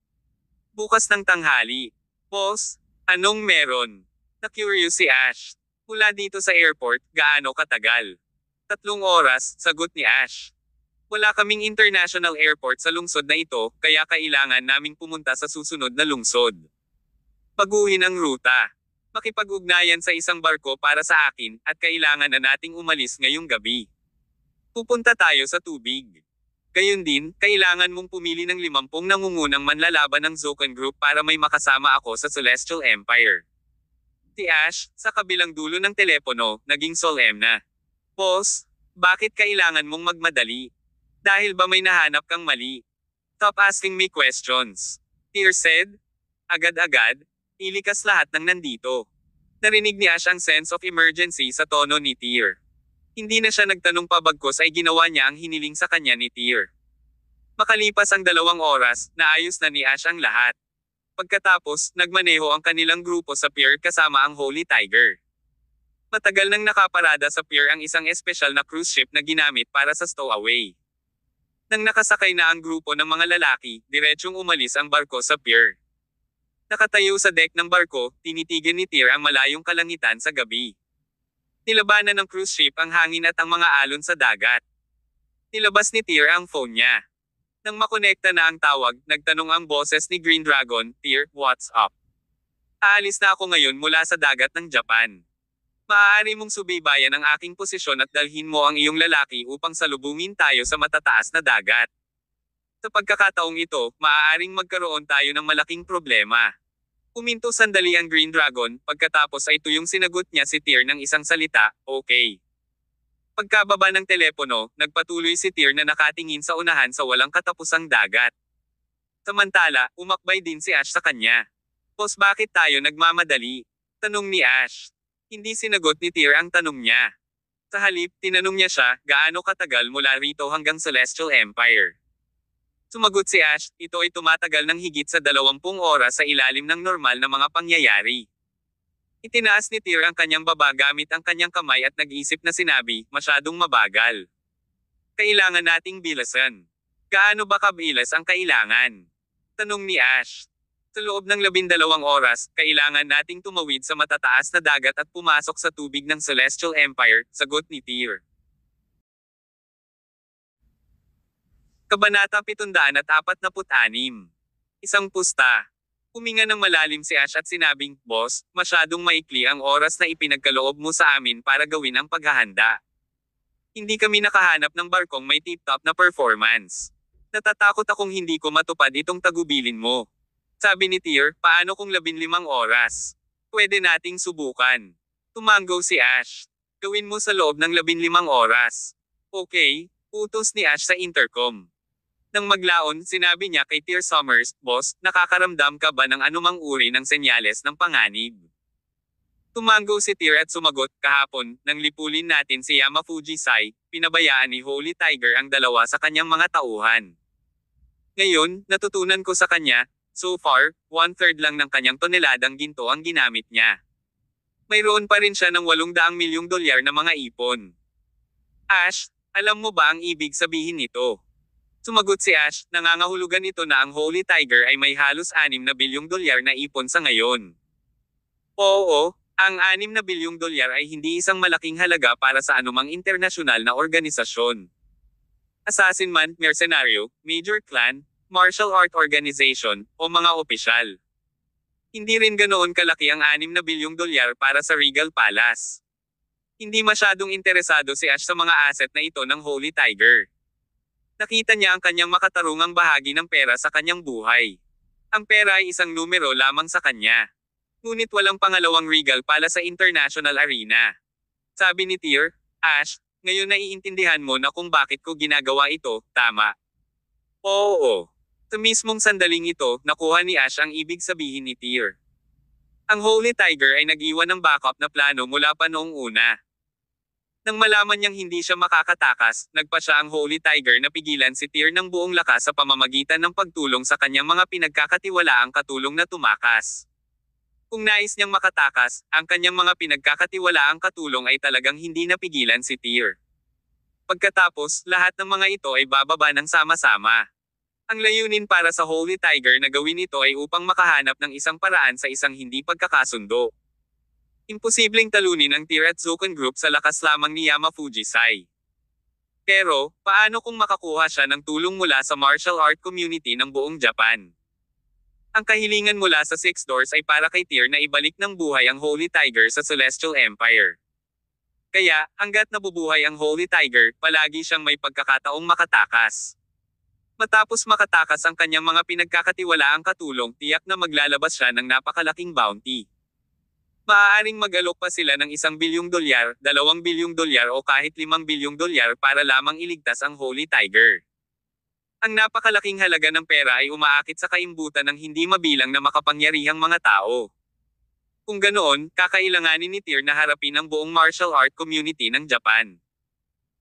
Bukas ng tanghali. Boss, anong meron? Na-curious si Ash. Mula dito sa airport, gaano katagal? 3 oras, sagot ni Ash. Wala kaming international airport sa lungsod na ito, kaya kailangan naming pumunta sa susunod na lungsod. Baguhin ang ruta. Makipag-ugnayan sa isang barko para sa akin, at kailangan na nating umalis ngayong gabi. Pupunta tayo sa tubig. Gayon din, kailangan mong pumili ng 50 nangungunang manlalaban ng Zokan Group para may makasama ako sa Celestial Empire. Si Ash, sa kabilang dulo ng telepono, naging solemn na. Boss, bakit kailangan mong magmadali? Dahil ba may nahanap kang mali? Stop asking me questions. Tyr said. Agad-agad, ilikas lahat ng nandito. Narinig ni Ash ang sense of emergency sa tono ni Tyr. Hindi na siya nagtanong pa bagkus ay ginawa niya ang hiniling sa kanya ni Tyr. Makalipas ang 2 oras, naayos na ni Ash ang lahat. Pagkatapos, nagmaneho ang kanilang grupo sa pier kasama ang Holy Tiger. Matagal nang nakaparada sa pier ang isang espesyal na cruise ship na ginamit para sa stowaway. Nang nakasakay na ang grupo ng mga lalaki, diretsyong umalis ang barko sa pier. Nakatayo sa deck ng barko, tinitigan ni Tyr ang malayong kalangitan sa gabi. Nilabanan ng cruise ship ang hangin at ang mga alon sa dagat. Nilabas ni Tyr ang phone niya. Nang makonekta na ang tawag, nagtanong ang boses ni Green Dragon, "Tyr, what's up? Aalis na ako ngayon mula sa dagat ng Japan. Maaari mong subaybayan ang aking posisyon at dalhin mo ang iyong lalaki upang salubungin tayo sa matataas na dagat. Sa pagkakataong ito, maaaring magkaroon tayo ng malaking problema." Uminto sandali ang Green Dragon, pagkatapos ay tuyong sinagot niya si Tyr ng isang salita, "Okay." Pagkababa ng telepono, nagpatuloy si Tyr na nakatingin sa unahan sa walang katapusang dagat. Samantala, umakbay din si Ash sa kanya. "Boss, bakit tayo nagmamadali?" tanong ni Ash. Hindi sinagot ni Tyr ang tanong niya. Sa halip, tinanong niya siya, gaano katagal mula rito hanggang Celestial Empire. Sumagot si Ash, ito ay tumatagal ng higit sa 20 oras sa ilalim ng normal na mga pangyayari. Itinaas ni Tyr ang kanyang baba gamit ang kanyang kamay at nag-isip na sinabi, masyadong mabagal. Kailangan nating bilasan. Gaano ba kabilis ang kailangan? Tanong ni Ash. Sa loob ng 12 oras, kailangan nating tumawid sa matataas na dagat at pumasok sa tubig ng Celestial Empire, sagot ni Tyr. Kabanata 746. Isang pusta. Huminga ng malalim si Ash at sinabing, "Boss, masyadong maikli ang oras na ipinagkaloob mo sa amin para gawin ang paghahanda. Hindi kami nakahanap ng barkong may tip-top na performance. Natatakot akong hindi ko matupad itong tagubilin mo." Sabi ni Tyr, "Paano kung 15 oras? Pwede nating subukan." Tumanggo si Ash. "Gawin mo sa loob ng 15 oras. Okay?" Utos ni Ash sa intercom. Nang maglaon, sinabi niya kay Tyr Summers, "Boss, nakakaramdam ka ba ng anumang uri ng senyales ng panganib?" Tumanggo si Tyr at sumagot, "Kahapon, nang lipulin natin si Yamafuji Sai, pinabayaan ni Holy Tiger ang dalawa sa kanyang mga tauhan. Ngayon, natutunan ko sa kanya, so far, 1/3 lang ng kanyang toneladang ginto ang ginamit niya. Mayroon pa rin siya ng 800 milyong dolyar na mga ipon." Ash, alam mo ba ang ibig sabihin nito? Sumagot si Ash, nangangahulugan ito na ang Holy Tiger ay may halos 6 na bilyong dolyar na ipon sa ngayon. Oo, ang 6 na bilyong dolyar ay hindi isang malaking halaga para sa anumang internasyonal na organisasyon. Assassin man, mercenaryo, major clan, martial art organization, o mga opisyal. Hindi rin ganoon kalaki ang 6 na bilyong dolyar para sa Regal Palace. Hindi masyadong interesado si Ash sa mga asset na ito ng Holy Tiger. Nakita niya ang kanyang makatarungang bahagi ng pera sa kanyang buhay. Ang pera ay isang numero lamang sa kanya. Ngunit walang pangalawang Regal Palace sa international arena. Sabi ni Tyr, "Ash, ngayon naiintindihan mo na kung bakit ko ginagawa ito, tama?" Oo. Sa mismong sandaling ito, nakuha ni Ash ang ibig sabihin ni Tyr. Ang Holy Tiger ay nag-iwan ng backup na plano mula pa noong una. Nang malaman niyang hindi siya makakatakas, nagpa siya ang Holy Tiger na pigilan si Tyr ng buong lakas sa pamamagitan ng pagtulong sa kanyang mga pinagkakatiwalaang katulong na tumakas. Kung nais niyang makatakas, ang kanyang mga pinagkakatiwalaang katulong ay talagang hindi napigilan si Tyr. Pagkatapos, lahat ng mga ito ay bababa ng sama-sama. Ang layunin para sa Holy Tiger na gawin ito ay upang makahanap ng isang paraan sa isang hindi pagkakasundo. Imposibleng talunin ang Tyr at Zuken Group sa lakas lamang ni Yamafuji Sai. Pero, paano kung makakuha siya ng tulong mula sa martial art community ng buong Japan? Ang kahilingan mula sa Six Doors ay para kay Tyr na ibalik ng buhay ang Holy Tiger sa Celestial Empire. Kaya, hanggat nabubuhay ang Holy Tiger, palagi siyang may pagkakataong makatakas. Matapos makatakas ang kanyang mga pinagkakatiwalaang katulong, tiyak na maglalabas siya ng napakalaking bounty. Maaaring mag-alok pa sila ng 1 bilyong dolyar, 2 bilyong dolyar o kahit 5 bilyong dolyar para lamang iligtas ang Holy Tiger. Ang napakalaking halaga ng pera ay umaakit sa kaimbutan ng hindi mabilang na makapangyarihang mga tao. Kung ganoon, kakailanganin ni Tyr na harapin ang buong martial art community ng Japan.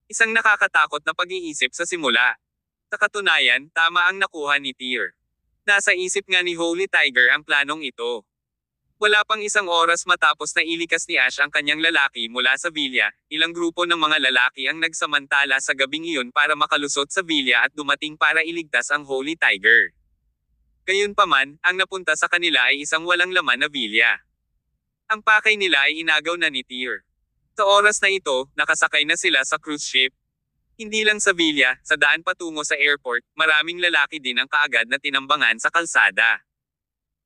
Isang nakakatakot na pag-iisip sa simula. Sa katunayan, tama ang nakuha ni Tyr. Nasa isip nga ni Holy Tiger ang planong ito. Wala pang isang oras matapos na ilikas ni Ash ang kanyang lalaki mula sa villa, ilang grupo ng mga lalaki ang nagsamantala sa gabing iyon para makalusot sa villa at dumating para iligtas ang Holy Tiger. Gayunpaman, ang napunta sa kanila ay isang walang laman na villa. Ang pakay nila ay inagaw na ni Tyr. Sa oras na ito, nakasakay na sila sa cruise ship. Hindi lang sa villa, sa daan patungo sa airport, maraming lalaki din ang kaagad na tinambangan sa kalsada.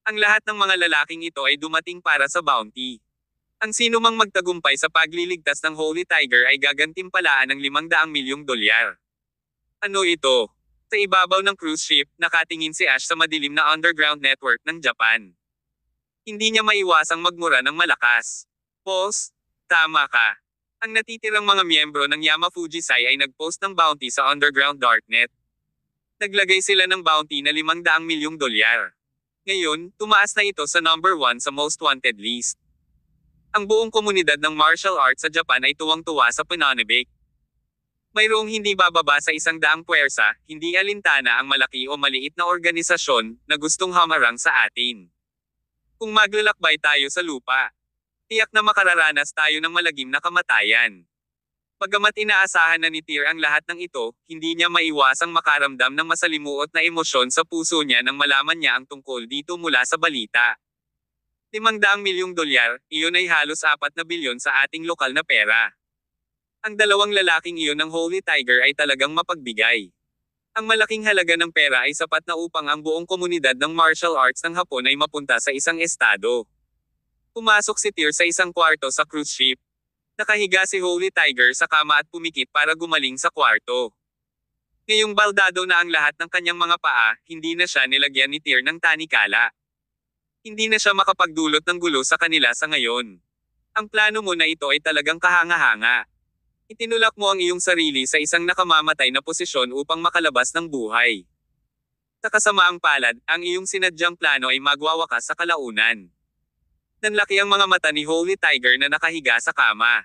Ang lahat ng mga lalaking ito ay dumating para sa bounty. Ang sino mang magtagumpay sa pagliligtas ng Holy Tiger ay gagantimpalaan ng $500 milyong. Ano ito? Sa ibabaw ng cruise ship, nakatingin si Ash sa madilim na underground network ng Japan. Hindi niya maiwasang magmura ng malakas. Boss, tama ka. Ang natitirang mga miyembro ng Yamafujisai ay nagpost ng bounty sa underground darknet. Naglagay sila ng bounty na $500 milyong. Ngayon, tumaas na ito sa number 1 sa most wanted list. Ang buong komunidad ng martial arts sa Japan ay tuwang-tuwa sa pananibik. Mayroong hindi bababa sa 100 puwersa, hindi alintana ang malaki o maliit na organisasyon na gustong hamarang sa atin. Kung maglalakbay tayo sa lupa, tiyak na makararanas tayo ng malagim na kamatayan. Bagamat inaasahan na ni Tyr ang lahat ng ito, hindi niya maiwasang makaramdam ng masalimuot na emosyon sa puso niya nang malaman niya ang tungkol dito mula sa balita. $500 milyong, iyon ay halos 4 na bilyon sa ating lokal na pera. Ang dalawang lalaking iyon ng Holy Tiger ay talagang mapagbigay. Ang malaking halaga ng pera ay sapat na upang ang buong komunidad ng martial arts ng Hapon ay mapunta sa isang estado. Pumasok si Tyr sa isang kwarto sa cruise ship. Nakahiga si Holy Tiger sa kama at pumikit para gumaling sa kwarto. Ngayong baldado na ang lahat ng kanyang mga paa, hindi na siya nilagyan ni Tyr ng tanikala. Hindi na siya makapagdulot ng gulo sa kanila sa ngayon. Ang plano mo na ito ay talagang kahanga-hanga. Itinulak mo ang iyong sarili sa isang nakamamatay na posisyon upang makalabas ng buhay. Sa kasamaang palad, ang iyong sinadyang plano ay magwawakas sa kalaunan. Nanlaki ang mga mata ni Holy Tiger na nakahiga sa kama.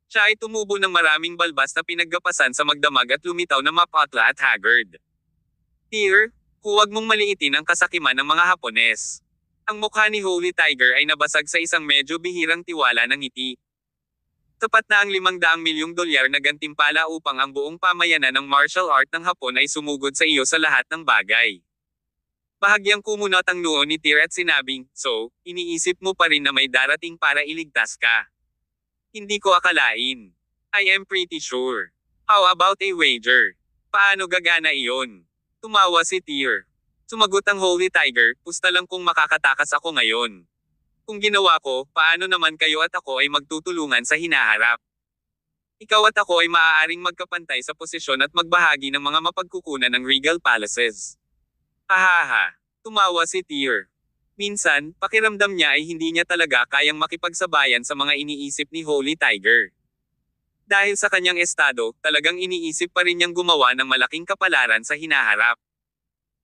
Siya ay tumubo ng maraming balbas na pinaggapasan sa magdamag at lumitaw na mapatla at haggard. Tyr, huwag mong maliitin ang kasakiman ng mga Hapones. Ang mukha ni Holy Tiger ay nabasag sa isang medyo bihirang tiwala ng ngiti. Tapat na ang $500 milyong na gantimpala upang ang buong pamayanan ng martial art ng Hapon ay sumugod sa iyo sa lahat ng bagay. Bahagyang kumunot ang noo ni Tyr at sinabing, "So, iniisip mo pa rin na may darating para iligtas ka?" "Hindi ko akalain. I am pretty sure. How about a wager? Paano gagana iyon?" Tumawa si Tyr. Sumagot ang Holy Tiger, "Pusta lang kung makakatakas ako ngayon. Kung ginawa ko, paano naman kayo at ako ay magtutulungan sa hinaharap? Ikaw at ako ay maaaring magkapantay sa posisyon at magbahagi ng mga mapagkukunan ng Regal Palaces." Hahaha. Tumawa si Tyr. Minsan, pakiramdam niya ay hindi niya talaga kayang makipagsabayan sa mga iniisip ni Holy Tiger. Dahil sa kanyang estado, talagang iniisip pa rin niyang gumawa ng malaking kapalaran sa hinaharap.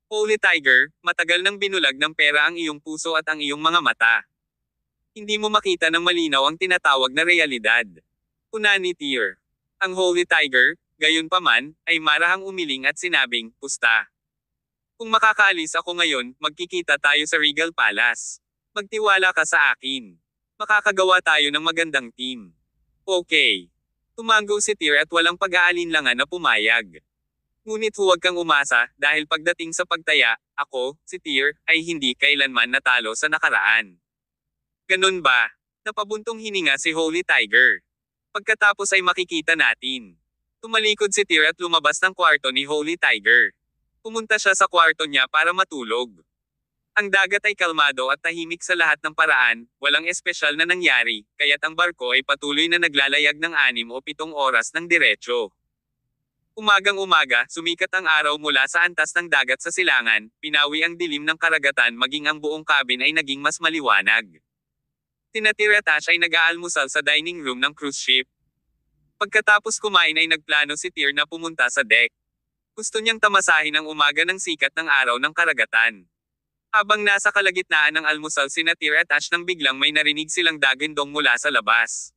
Holy Tiger, matagal nang binulag ng pera ang iyong puso at ang iyong mga mata. Hindi mo makita ng malinaw ang tinatawag na realidad. Puna ni Tyr. Ang Holy Tiger, gayunpaman, ay marahang umiling at sinabing, "Pusta. Kung makakaalis ako ngayon, magkikita tayo sa Regal Palace. Magtiwala ka sa akin. Makakagawa tayo ng magandang team." Okay. Tumango si Tyr at walang pag-aalinlangan na pumayag. Ngunit huwag kang umasa, dahil pagdating sa pagtaya, ako, si Tyr, ay hindi kailanman natalo sa nakaraan. Ganun ba? Napabuntong hininga si Holy Tiger. Pagkatapos ay makikita natin. Tumalikod si Tyr at lumabas ng kwarto ni Holy Tiger. Pumunta siya sa kwarto niya para matulog. Ang dagat ay kalmado at tahimik sa lahat ng paraan, walang espesyal na nangyari, kaya't ang barko ay patuloy na naglalayag ng 6 o 7 oras ng diretso. Umagang-umaga, sumikat ang araw mula sa antas ng dagat sa silangan, pinawi ang dilim ng karagatan maging ang buong cabin ay naging mas maliwanag. Sina Tyr at Ash ay nag-aalmusal sa dining room ng cruise ship. Pagkatapos kumain ay nagplano si Tyr na pumunta sa deck. Gusto niyang tamasahin ang umaga ng sikat ng araw ng karagatan. Habang nasa kalagitnaan ng almusal sina Tyr at Ash nang biglang may narinig silang dagindong mula sa labas.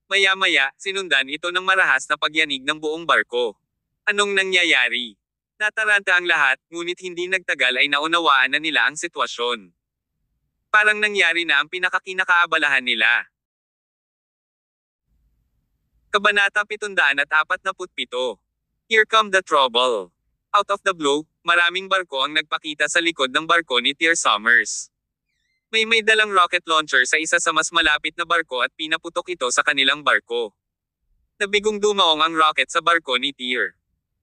Maya-maya, sinundan ito ng marahas na pagyanig ng buong barko. Anong nangyayari? Nataranta ang lahat, ngunit hindi nagtagal ay naunawaan na nila ang sitwasyon. Parang nangyari na ang pinakakinakaabalahan nila. Kabanata 747. Here come the trouble. Out of the blue, maraming barko ang nagpakita sa likod ng barko ni Tyr Summers. May dalang rocket launcher sa isa sa mas malapit na barko at pinaputok ito sa kanilang barko. Nabigong dumaong ang rocket sa barko ni Tyr.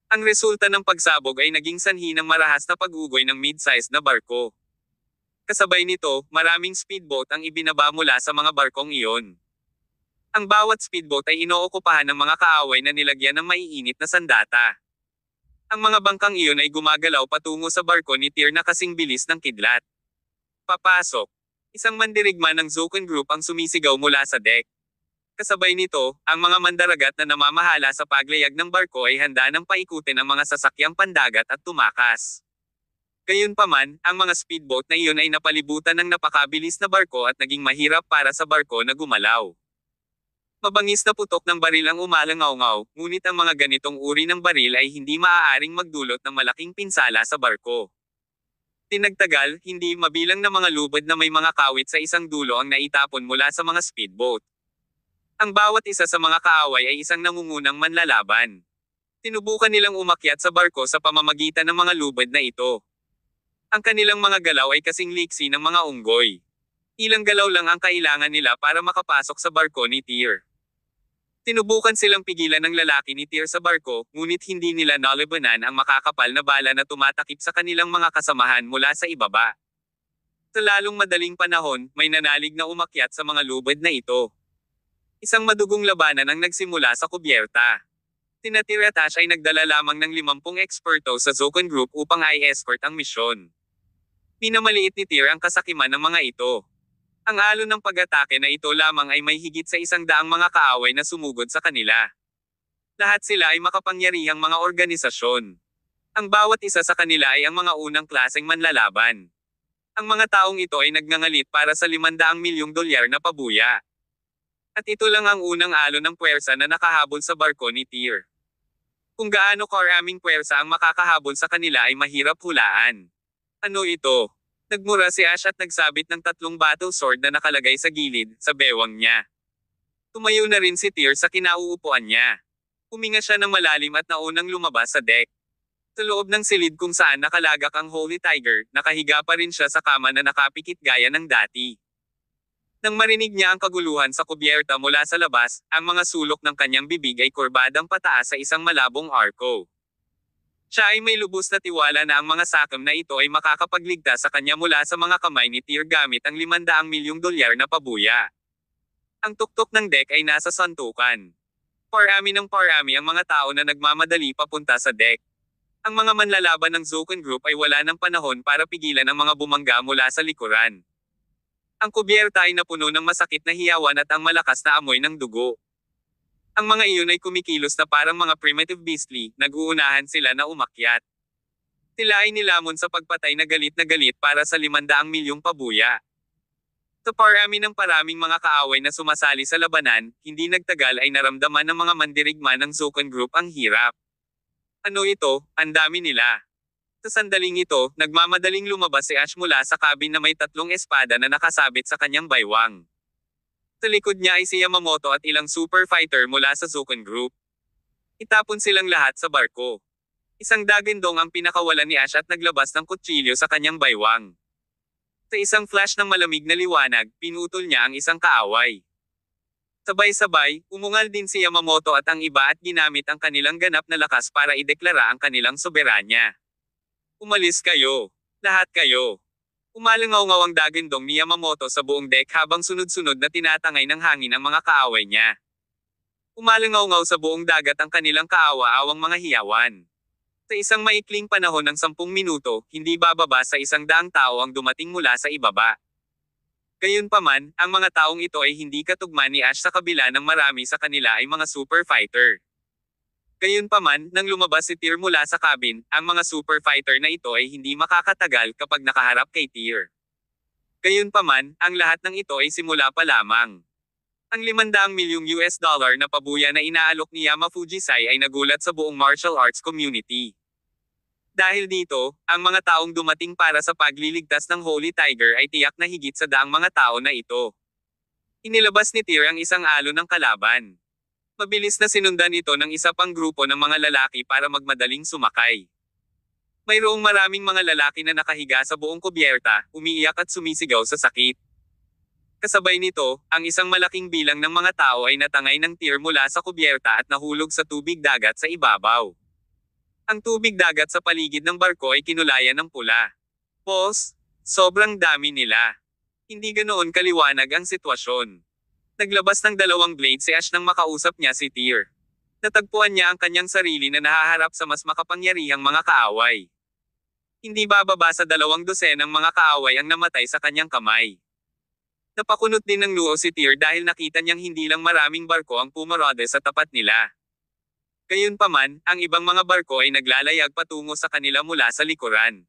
Ang resulta ng pagsabog ay naging sanhi ng marahas na pag-ugoy ng mid-sized na barko. Kasabay nito, maraming speedboat ang ibinaba mula sa mga barkong iyon. Ang bawat speedboat ay inookupahan ng mga kaaway na nilagyan ng maiinit na sandata. Ang mga bangkang iyon ay gumagalaw patungo sa barko ni Tyr na kasing bilis ng kidlat. Papasok. Isang mandirigma ng Zoken Group ang sumisigaw mula sa deck. Kasabay nito, ang mga mandaragat na namamahala sa paglayag ng barko ay handa ng paikutin ang mga sasakyang pandagat at tumakas. Gayunpaman, ang mga speedboat na iyon ay napalibutan ng napakabilis na barko at naging mahirap para sa barko na gumalaw. Mabangis na putok ng baril ang umalangaw-ngaw, ngunit ang mga ganitong uri ng baril ay hindi maaaring magdulot ng malaking pinsala sa barko. Tinagtagal, hindi mabilang na mga lubid na may mga kawit sa isang dulo ang naitapon mula sa mga speedboat. Ang bawat isa sa mga kaaway ay isang nangungunang manlalaban. Tinubukan nilang umakyat sa barko sa pamamagitan ng mga lubid na ito. Ang kanilang mga galaw ay kasing liksi ng mga unggoy. Ilang galaw lang ang kailangan nila para makapasok sa barko ni Tyr. Tinubukan silang pigilan ng lalaki ni Tyr sa barko, ngunit hindi nila nalabanan ang makakapal na bala na tumatakip sa kanilang mga kasamahan mula sa ibaba. Sa lalong madaling panahon, may nanalig na umakyat sa mga lubid na ito. Isang madugong labanan ang nagsimula sa kubyerta. Tina Tyr at Ash ay nagdala lamang ng 50 eksperto sa Zoken Group upang i-escort ang misyon. Pinamaliit ni Tyr ang kasakiman ng mga ito. Ang alon ng pag-atake na ito lamang ay may higit sa 100 mga kaaway na sumugod sa kanila. Lahat sila ay makapangyarihang mga organisasyon. Ang bawat isa sa kanila ay ang mga unang klaseng manlalaban. Ang mga taong ito ay nagngangalit para sa $500 milyong na pabuya. At ito lang ang unang alon ng puwersa na nakahabol sa barko ni Tyr. Kung gaano karaming puwersa ang makakahabol sa kanila ay mahirap hulaan. Ano ito? Nagmura si Ash at nagsabit ng 3 battle sword na nakalagay sa gilid, sa bewang niya. Tumayo na rin si Tyr sa kinauupuan niya. Huminga siya ng malalim at naunang lumabas sa deck. Sa loob ng silid kung saan nakalagak ang Holy Tiger, nakahiga pa rin siya sa kama na nakapikit gaya ng dati. Nang marinig niya ang kaguluhan sa kubyerta mula sa labas, ang mga sulok ng kanyang bibig ay kurbadang pataas sa isang malabong arko. Siya ay may lubos na tiwala na ang mga sakam na ito ay makakapagligtas sa kanya mula sa mga kamay ni Tyr gamit ang $500 milyong na pabuya. Ang tuktok ng deck ay nasa santukan. Parami ng parami ang mga tao na nagmamadali papunta sa deck. Ang mga manlalaban ng Zoken Group ay wala ng panahon para pigilan ang mga bumangga mula sa likuran. Ang kubyerta ay napuno ng masakit na hiyawan at ang malakas na amoy ng dugo. Ang mga iyon ay kumikilos na parang mga primitive beastly, nag-uunahan sila na umakyat. Sila ay nilamon sa pagpatay na galit para sa $500 milyong pabuya. Sa parami ng paraming mga kaaway na sumasali sa labanan, hindi nagtagal ay naramdaman ng mga mandirigma ng Zoken Group ang hirap. Ano ito? Ang dami nila. Sa sandaling ito, nagmamadaling lumabas si Ash mula sa cabin na may 3 espada na nakasabit sa kanyang baywang. Sa likod niya ay si Yamamoto at ilang super fighter mula sa Zoken Group. Itapon silang lahat sa barko. Isang dagindong ang pinakawalan ni Ash at naglabas ng kutsilyo sa kanyang baywang. Sa isang flash ng malamig na liwanag, pinutol niya ang isang kaaway. Sabay-sabay, umungal din si Yamamoto at ang iba at ginamit ang kanilang ganap na lakas para ideklara ang kanilang soberanya. Umalis kayo. Lahat kayo. Umalangaw-ngaw ang dagindong ni Yamamoto sa buong deck habang sunod-sunod na tinatangay ng hangin ang mga kaaway niya. Umalangaw-ngaw sa buong dagat ang kanilang kaawa-awang mga hiyawan. Sa isang maikling panahon ng 10 minuto, hindi bababa sa 100 tao ang dumating mula sa ibaba. Gayunpaman, ang mga taong ito ay hindi katugma ni Ash sa kabila ng marami sa kanila ay mga super fighter. Gayunpaman, nang lumabas si Tyr mula sa cabin, ang mga super fighter na ito ay hindi makakatagal kapag nakaharap kay Tyr. Gayunpaman, ang lahat ng ito ay simula pa lamang. Ang $500 milyong na pabuya na inaalok ni Yama Fujisai ay nagulat sa buong martial arts community. Dahil dito, ang mga taong dumating para sa pagliligtas ng Holy Tiger ay tiyak na higit sa daang mga tao na ito. Inilabas ni Tyr ang isang alo ng kalaban. Mabilis na sinundan ito ng isa pang grupo ng mga lalaki para magmadaling sumakay. Mayroong maraming mga lalaki na nakahiga sa buong kubyerta, umiiyak at sumisigaw sa sakit. Kasabay nito, ang isang malaking bilang ng mga tao ay natangay ng Tyr mula sa kubyerta at nahulog sa tubig dagat sa ibabaw. Ang tubig dagat sa paligid ng barko ay kinulayan ng pula. Boss, sobrang dami nila. Hindi ganoon kaliwanag ang sitwasyon. Naglabas ng 2 blade si Ash nang makausap niya si Tyr. Natagpuan niya ang kanyang sarili na nahaharap sa mas makapangyarihang mga kaaway. Hindi bababa sa 200 ng mga kaaway ang namatay sa kanyang kamay. Napakunot din ng noo si Tyr dahil nakita niyang hindi lang maraming barko ang pumarode sa tapat nila. Gayunpaman, ang ibang mga barko ay naglalayag patungo sa kanila mula sa likuran.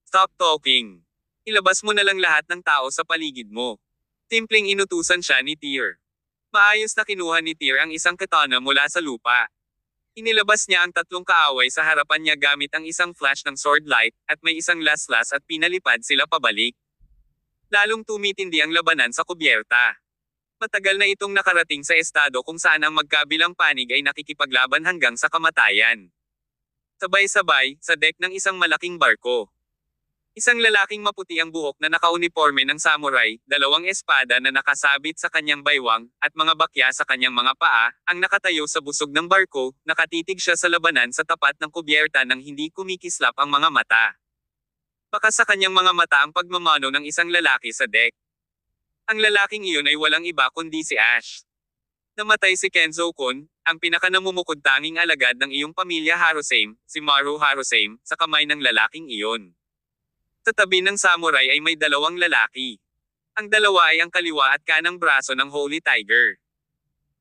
Stop talking. Ilabas mo na lang lahat ng tao sa paligid mo. Simpleng inutusan siya ni Tyr. Maayos na kinuha ni Tyr ang isang katana mula sa lupa. Inilabas niya ang 3 kaaway sa harapan niya gamit ang isang flash ng sword light, at may isang laslas at pinalipad sila pabalik. Lalong tumitindi ang labanan sa kubyerta. Matagal na itong nakarating sa estado kung saan ang magkabilang panig ay nakikipaglaban hanggang sa kamatayan. Sabay-sabay, sa deck ng isang malaking barko. Isang lalaking maputi ang buhok na nakauniporme ng samurai, 2 espada na nakasabit sa kanyang baywang, at mga bakya sa kanyang mga paa, ang nakatayo sa busog ng barko, nakatitig siya sa labanan sa tapat ng kubyerta nang hindi kumikislap ang mga mata. Baka sa kanyang mga mata ang pagmamano ng isang lalaki sa deck. Ang lalaking iyon ay walang iba kundi si Ash. Namatay si Kenzo-kun, ang pinakanamumukod tanging alagad ng iyong pamilya Harusame, si Maru Harusame, sa kamay ng lalaking iyon. Sa tabi ng samurai ay may 2 lalaki. Ang dalawa ay ang kaliwa at kanang braso ng Holy Tiger.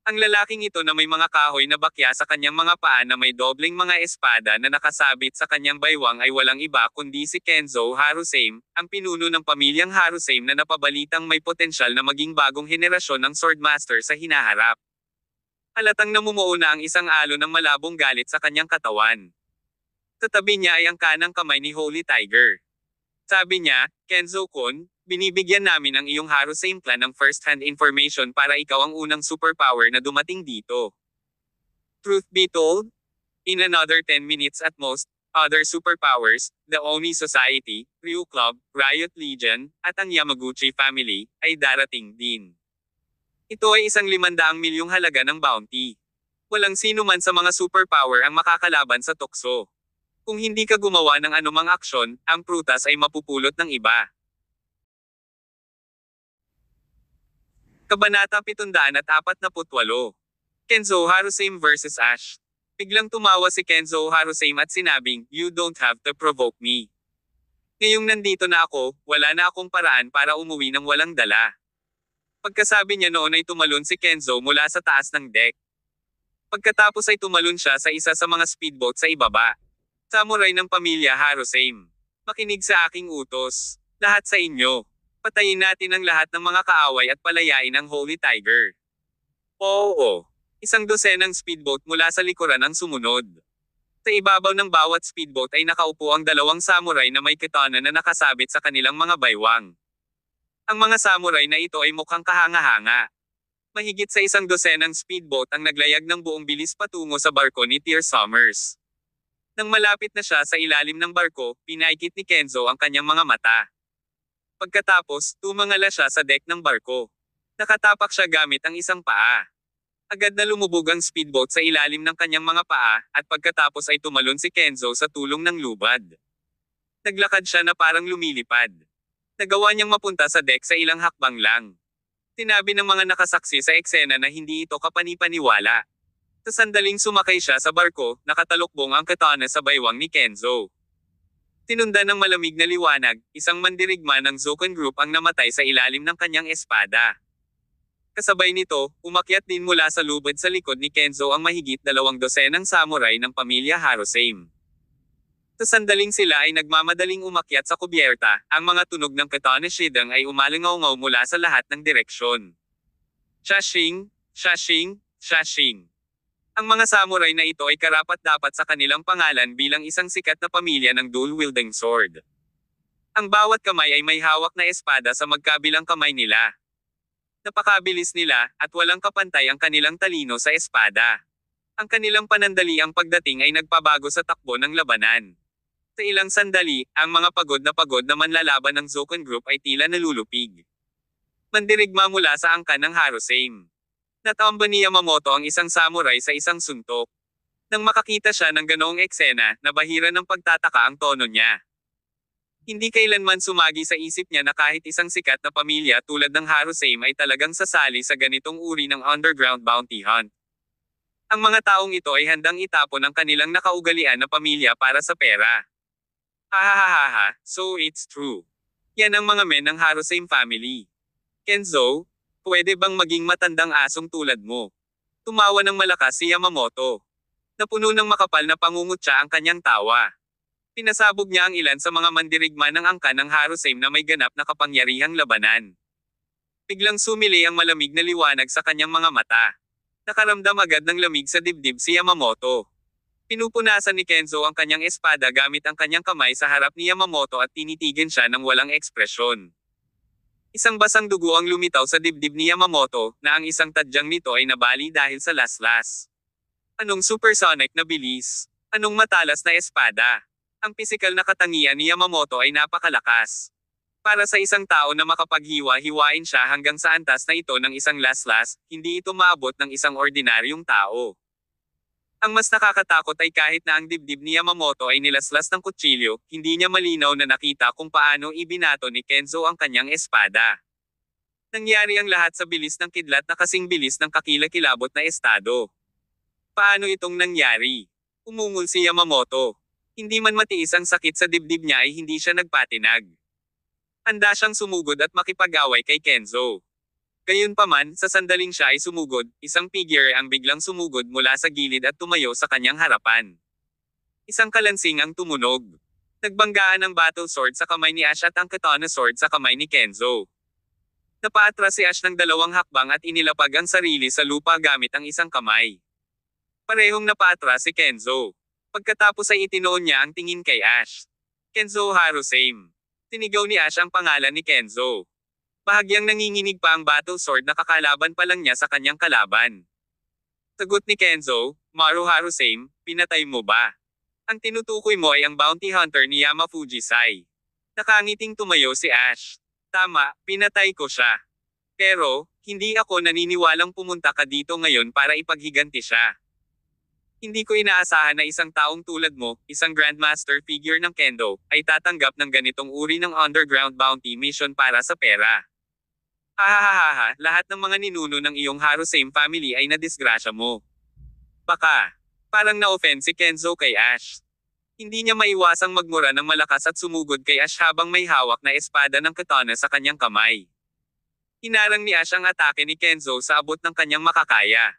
Ang lalaking ito na may mga kahoy na bakya sa kanyang mga paa na may dobleng mga espada na nakasabit sa kanyang baywang ay walang iba kundi si Kenzo Harusame, ang pinuno ng pamilyang Harusame na napabalitang may potensyal na maging bagong henerasyon ng Swordmaster sa hinaharap. Halatang namumuo na ang isang alo ng malabong galit sa kanyang katawan. Sa tabi niya ay ang kanang kamay ni Holy Tiger. Sabi niya, Kenzo-kun, binibigyan namin ang iyong Harusame clan ng first-hand information para ikaw ang unang superpower na dumating dito. Truth be told, in another 10 minutes at most, other superpowers, the Oni Society, Ryu Club, Riot Legion, at ang Yamaguchi family, ay darating din. Ito ay isang 500 milyong halaga ng bounty. Walang sino man sa mga superpower ang makakalaban sa tukso. Kung hindi ka gumawa ng anumang aksyon, ang prutas ay mapupulot ng iba. Kabanata 748. Kenzo Harusame vs Ash. Biglang tumawa si Kenzo Harusame at sinabing, "You don't have to provoke me. Ngayong nandito na ako, wala na akong paraan para umuwi ng walang dala." Pagkasabi niya noon ay tumalon si Kenzo mula sa taas ng deck. Pagkatapos ay tumalon siya sa isa sa mga speedboat sa ibaba. Samurai ng pamilya Harusame. Makinig sa aking utos. Lahat sa inyo. Patayin natin ang lahat ng mga kaaway at palayain ang Holy Tiger. Oo. Isang dosenang speedboat mula sa likuran ang sumunod. Sa ibabaw ng bawat speedboat ay nakaupo ang 2 samurai na may katana na nakasabit sa kanilang mga baywang. Ang mga samurai na ito ay mukhang kahanga-hanga. Mahigit sa 1 dosenang speedboat ang naglayag ng buong bilis patungo sa barko ni Tyr Summers. Nang malapit na siya sa ilalim ng barko, pinaikit ni Kenzo ang kanyang mga mata. Pagkatapos, tumangala siya sa deck ng barko. Nakatapak siya gamit ang isang paa. Agad na lumubog ang speedboat sa ilalim ng kanyang mga paa, at pagkatapos ay tumalon si Kenzo sa tulong ng lubad. Naglakad siya na parang lumilipad. Nagawa niyang mapunta sa deck sa ilang hakbang lang. Sinabi ng mga nakasaksi sa eksena na hindi ito kapani-paniwala. Sa sandaling sumakay siya sa barko, nakatalukbong ang katana sa baywang ni Kenzo. Tinundan ng malamig na liwanag, isang mandirigma ng Zoken Group ang namatay sa ilalim ng kanyang espada. Kasabay nito, umakyat din mula sa lubid sa likod ni Kenzo ang mahigit 2 dosenang samurai ng pamilya Harusame. Sa sandaling sila ay nagmamadaling umakyat sa kubyerta, ang mga tunog ng katana shidang ay umalingaw-ngaw mula sa lahat ng direksyon. Shashing, shashing, shashing. Ang mga samurai na ito ay karapat-dapat sa kanilang pangalan bilang isang sikat na pamilya ng dual-wielding sword. Ang bawat kamay ay may hawak na espada sa magkabilang kamay nila. Napakabilis nila, at walang kapantay ang kanilang talino sa espada. Ang kanilang panandaliang pagdating ay nagpabago sa takbo ng labanan. Sa ilang sandali, ang mga pagod na manlalaban ng Zoken Group ay tila nalulupig. Mandirigma mula sa angkan ng Harusame. Natamba ni Yamamoto ang isang samurai sa isang suntok. Nang makakita siya ng ganoong eksena, nabahira ng pagtataka ang tono niya. Hindi kailanman sumagi sa isip niya na kahit isang sikat na pamilya tulad ng Harusame ay talagang sasali sa ganitong uri ng underground bounty hunt. Ang mga taong ito ay handang itapon ang kanilang nakaugalian na pamilya para sa pera. Hahaha, so it's true. Yan ang mga men ng Harusame family. Kenzo, pwede bang maging matandang asong tulad mo? Tumawa ng malakas si Yamamoto. Napuno ng makapal na pangungutya ang kanyang tawa. Pinasabog niya ang ilan sa mga mandirigma ng angkan ng Harusame na may ganap na kapangyarihang labanan. Biglang sumili ang malamig na liwanag sa kanyang mga mata. Nakaramdam agad ng lamig sa dibdib si Yamamoto. Pinupunasan ni Kenzo ang kanyang espada gamit ang kanyang kamay sa harap ni Yamamoto at tinitigan siya ng walang ekspresyon. Isang basang dugo ang lumitaw sa dibdib ni Yamamoto, na ang isang tadyang nito ay nabali dahil sa laslas. Anong supersonic na bilis? Anong matalas na espada? Ang pisikal na katangian ni Yamamoto ay napakalakas. Para sa isang tao na makapaghiwa-hiwain siya hanggang sa antas na ito ng isang laslas, hindi ito maabot ng isang ordinaryong tao. Ang mas nakakatakot ay kahit na ang dibdib ni Yamamoto ay nilaslas ng kutsilyo, hindi niya malinaw na nakita kung paano ibinato ni Kenzo ang kanyang espada. Nangyari ang lahat sa bilis ng kidlat na kasing bilis ng kakilakilabot na estado. Paano itong nangyari? Umungol si Yamamoto. Hindi man matiis ang sakit sa dibdib niya ay hindi siya nagpatinag. Handa siyang sumugod at makipag-away kay Kenzo. Gayunpaman, sa sandaling siya ay sumugod, isang figure ang biglang sumugod mula sa gilid at tumayo sa kanyang harapan. Isang kalansing ang tumunog. Nagbanggaan ang battle sword sa kamay ni Ash at ang katana sword sa kamay ni Kenzo. Napaatras si Ash ng dalawang hakbang at inilapag ang sarili sa lupa gamit ang isang kamay. Parehong napaatras si Kenzo. Pagkatapos ay itinoon niya ang tingin kay Ash. Kenzo Harusame. Tinigaw ni Ash ang pangalan ni Kenzo. Bahagyang nanginginig pa ang battle sword na kakalaban pa lang niya sa kanyang kalaban. Sagot ni Kenzo, Maru Harusame, pinatay mo ba? Ang tinutukoy mo ay ang bounty hunter ni Yamafujisai. Nakangiting tumayo si Ash. Tama, pinatay ko siya. Pero, hindi ako naniniwalang pumunta ka dito ngayon para ipaghiganti siya. Hindi ko inaasahan na isang taong tulad mo, isang grandmaster figure ng kendo, ay tatanggap ng ganitong uri ng underground bounty mission para sa pera. Hahaha, lahat ng mga ninuno ng iyong Harusame family ay nadisgrasya mo. Baka, parang na-offend si Kenzo kay Ash. Hindi niya maiwasang magmura ng malakas at sumugod kay Ash habang may hawak na espada ng katana sa kanyang kamay. Hinarang ni Ash ang atake ni Kenzo sa abot ng kanyang makakaya.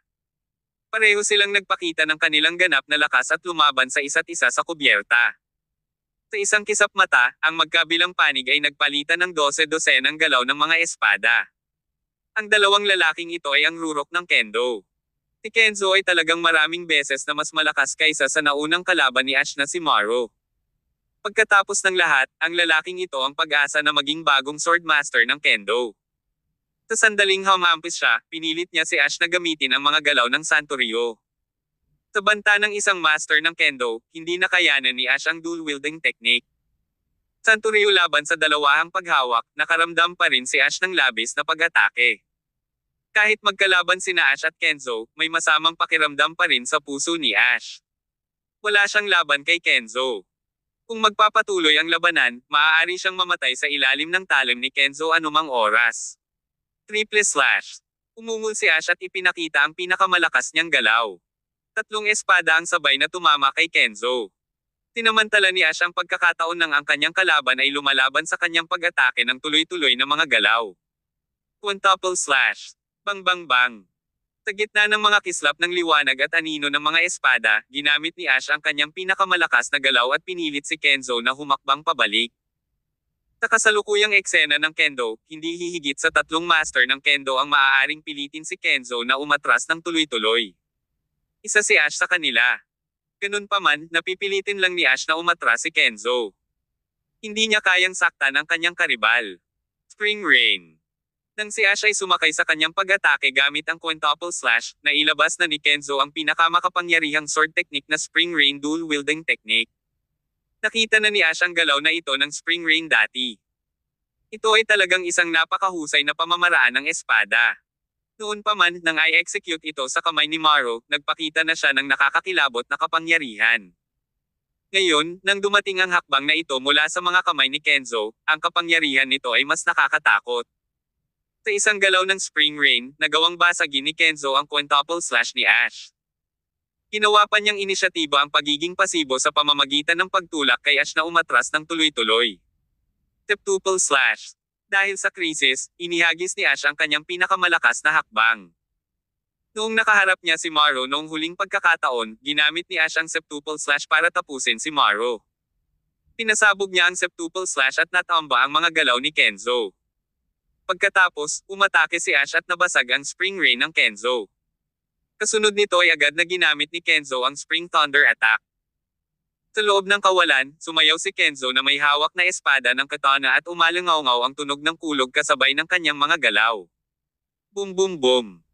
Pareho silang nagpakita ng kanilang ganap na lakas at lumaban sa isa't isa sa kubyerta. Sa isang kisap mata, ang magkabilang panig ay nagpalitan ng 12-dosenang galaw ng mga espada. Ang dalawang lalaking ito ay ang rurok ng kendo. Si Kenzo ay talagang maraming beses na mas malakas kaysa sa naunang kalaban ni Ash na si Maru. Pagkatapos ng lahat, ang lalaking ito ang pag-asa na maging bagong swordmaster ng kendo. Sa sandaling humampis siya, pinilit niya si Ash na gamitin ang mga galaw ng Santorio. Sa banta ng isang master ng kendo, hindi nakayanan ni Ash ang dual-wielding technique. Santorio laban sa dalawahang paghawak, nakaramdam pa rin si Ash ng labis na pag-atake. Kahit magkalaban sina Ash at Kenzo, may masamang pakiramdam pa rin sa puso ni Ash. Wala siyang laban kay Kenzo. Kung magpapatuloy ang labanan, maaari siyang mamatay sa ilalim ng talim ni Kenzo anumang oras. Triple slash. Umungol si Ash at ipinakita ang pinakamalakas niyang galaw. 3 espada ang sabay na tumama kay Kenzo. Tinamantala ni Ash ang pagkakataon nang ang kanyang kalaban ay lumalaban sa kanyang pag-atake ng tuloy-tuloy na mga galaw. Quintuple slash. Bang bang bang. Sa gitna ng mga kislap ng liwanag at anino ng mga espada, ginamit ni Ash ang kanyang pinakamalakas na galaw at pinilit si Kenzo na humakbang pabalik. Sa kasalukuyang eksena ng kendo, hindi hihigit sa 3 master ng kendo ang maaaring pilitin si Kenzo na umatras ng tuloy-tuloy. Isa si Ash sa kanila. Ganun pa man, napipilitin lang ni Ash na umatras si Kenzo. Hindi niya kayang saktan ang kanyang karibal. Spring Rain. Nang si Ash ay sumakay sa kanyang pag-atake gamit ang quintuple slash, nailabas na ni Kenzo ang pinakamakapangyarihang sword technique na Spring Rain dual wielding technique. Nakita na ni Ash ang galaw na ito ng Spring Rain dati. Ito ay talagang isang napakahusay na pamamaraan ng espada. Noon pa man, nang i-execute ito sa kamay ni Maro, nagpakita na siya ng nakakakilabot na kapangyarihan. Ngayon, nang dumating ang hakbang na ito mula sa mga kamay ni Kenzo, ang kapangyarihan nito ay mas nakakatakot. Sa isang galaw ng Spring Rain, nagawang basagin ni Kenzo ang quintuple slash ni Ash. Ginawa pa niyang inisyatiba ang pagiging pasibo sa pamamagitan ng pagtulak kay Ash na umatras ng tuloy-tuloy. Septuple slash. Dahil sa krisis, inihagis ni Ash ang kanyang pinakamalakas na hakbang. Noong nakaharap niya si Maro noong huling pagkakataon, ginamit ni Ash ang septuple slash para tapusin si Maro. Pinasabog niya ang septuple slash at natamba ang mga galaw ni Kenzo. Pagkatapos, umatake si Ash at nabasag ang Spring Rain ng Kenzo. Kasunod nito ay agad na ginamit ni Kenzo ang Spring Thunder attack. Sa loob ng kawalan, sumayaw si Kenzo na may hawak na espada ng katana at umalingaw-ngaw ang tunog ng kulog kasabay ng kanyang mga galaw. Boom boom boom.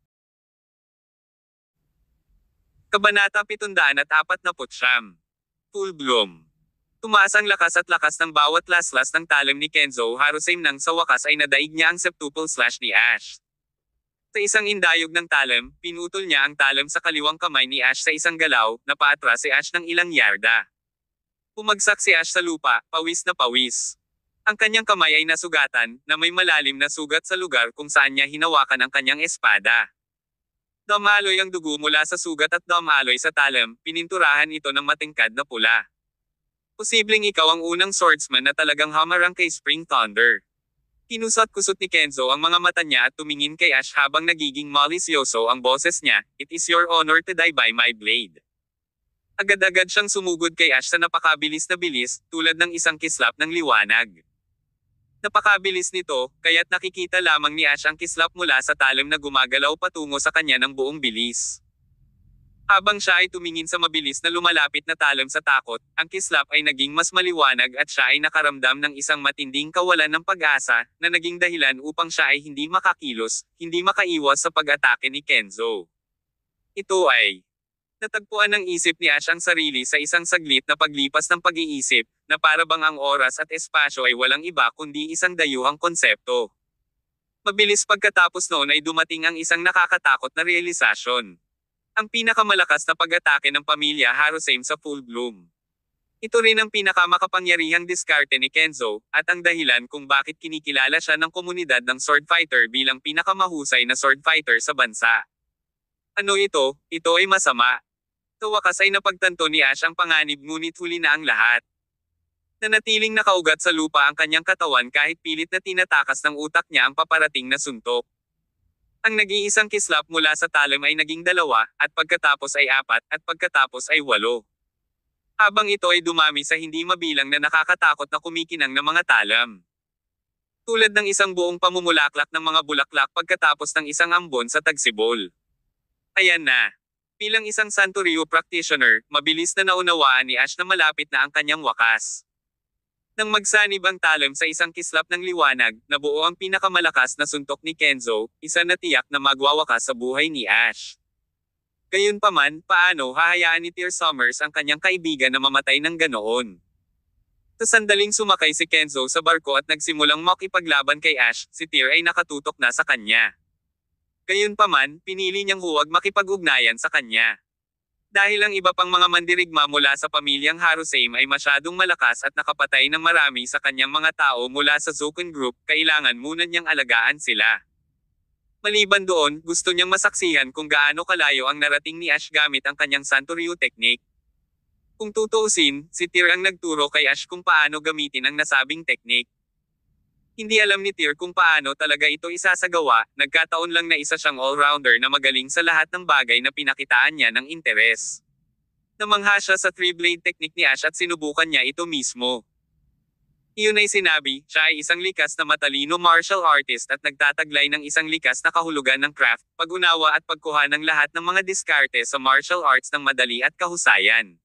Kabanata 749. Full Bloom. Tumaas ang lakas at lakas ng bawat laslas ng talim ni Kenzo Harusame nang sa wakas ay nadaig niya ang septuple slash ni Ash. Sa isang indayog ng talim, pinutol niya ang talim sa kaliwang kamay ni Ash sa isang galaw, na paatras si Ash ng ilang yarda. Pumagsak si Ash sa lupa, pawis na pawis. Ang kanyang kamay ay nasugatan, na may malalim na sugat sa lugar kung saan niya hinawakan ang kanyang espada. Damaloy ang dugo mula sa sugat at damaloy sa talim, pininturahan ito ng matingkad na pula. Posibleng ikaw ang unang swordsman na talagang hamarang kay Spring Thunder. Kinusot-kusot ni Kenzo ang mga mata niya at tumingin kay Ash habang nagiging malisyoso ang boses niya, "It is your honor to die by my blade." Agad-agad siyang sumugod kay Ash sa napakabilis na bilis, tulad ng isang kislap ng liwanag. Napakabilis nito, kaya't nakikita lamang ni Ash ang kislap mula sa talim na gumagalaw patungo sa kanya ng buong bilis. Habang siya ay tumingin sa mabilis na lumalapit na talim sa takot, ang kislap ay naging mas maliwanag at siya ay nakaramdam ng isang matinding kawalan ng pag-asa, na naging dahilan upang siya ay hindi makakilos, hindi makaiwas sa pag-atake ni Kenzo. Ito ay natagpuan ng isip ni Ash ang sarili sa isang saglit na paglipas ng pag-iisip, na para bang ang oras at espasyo ay walang iba kundi isang dayuhang konsepto. Mabilis pagkatapos noon ay dumating ang isang nakakatakot na realisasyon. Ang pinakamalakas na pag-atake ng pamilya Harusame sa Full Bloom. Ito rin ang pinakamakapangyarihang diskarte ni Kenzo, at ang dahilan kung bakit kinikilala siya ng komunidad ng sword fighter bilang pinakamahusay na sword fighter sa bansa. Ano ito? Ito ay masama. Sa wakas ay napagtanto ni Ash ang panganib ngunit huli na ang lahat. Nanatiling nakaugat sa lupa ang kanyang katawan kahit pilit na tinatakas ng utak niya ang paparating na suntok. Ang nag-iisang kislap mula sa talim ay naging 2, at pagkatapos ay 4, at pagkatapos ay 8. Habang ito ay dumami sa hindi mabilang na nakakatakot na kumikinang na mga talam. Tulad ng isang buong pamumulaklak ng mga bulaklak pagkatapos ng isang ambon sa tagsibol. Ayan na. Bilang isang Santoryu practitioner, mabilis na naunawaan ni Ash na malapit na ang kanyang wakas. Nang magsanib ang talim sa isang kislap ng liwanag, nabuo ang pinakamalakas na suntok ni Kenzo, isa na tiyak na magwawakas sa buhay ni Ash. Gayunpaman, paano hahayaan ni Tear Summers ang kanyang kaibigan na mamatay ng ganoon? Sa sandaling sumakay si Kenzo sa barko at nagsimulang makipaglaban kay Ash, si Tear ay nakatutok na sa kanya. Gayunpaman, pinili niyang huwag makipag-ugnayan sa kanya. Dahil ang iba pang mga mandirigma mula sa pamilyang Harusame ay masyadong malakas at nakapatay ng marami sa kanyang mga tao mula sa Zokun Group, kailangan muna niyang alagaan sila. Maliban doon, gusto niyang masaksihan kung gaano kalayo ang narating ni Ash gamit ang kanyang Santoryu technique. Kung tutuusin, si Tear ang nagturo kay Ash kung paano gamitin ang nasabing technique. Hindi alam ni Tear kung paano talaga ito isasagawa, nagkataon lang na isa siyang all-rounder na magaling sa lahat ng bagay na pinakitaan niya ng interes. Namangha siya sa 3-blade technique ni Ash at sinubukan niya ito mismo. Iyon ay sinabi, siya ay isang likas na matalino martial artist at nagtataglay ng isang likas na kahulugan ng craft, pag-unawa at pagkuha ng lahat ng mga diskarte sa martial arts ng madali at kahusayan.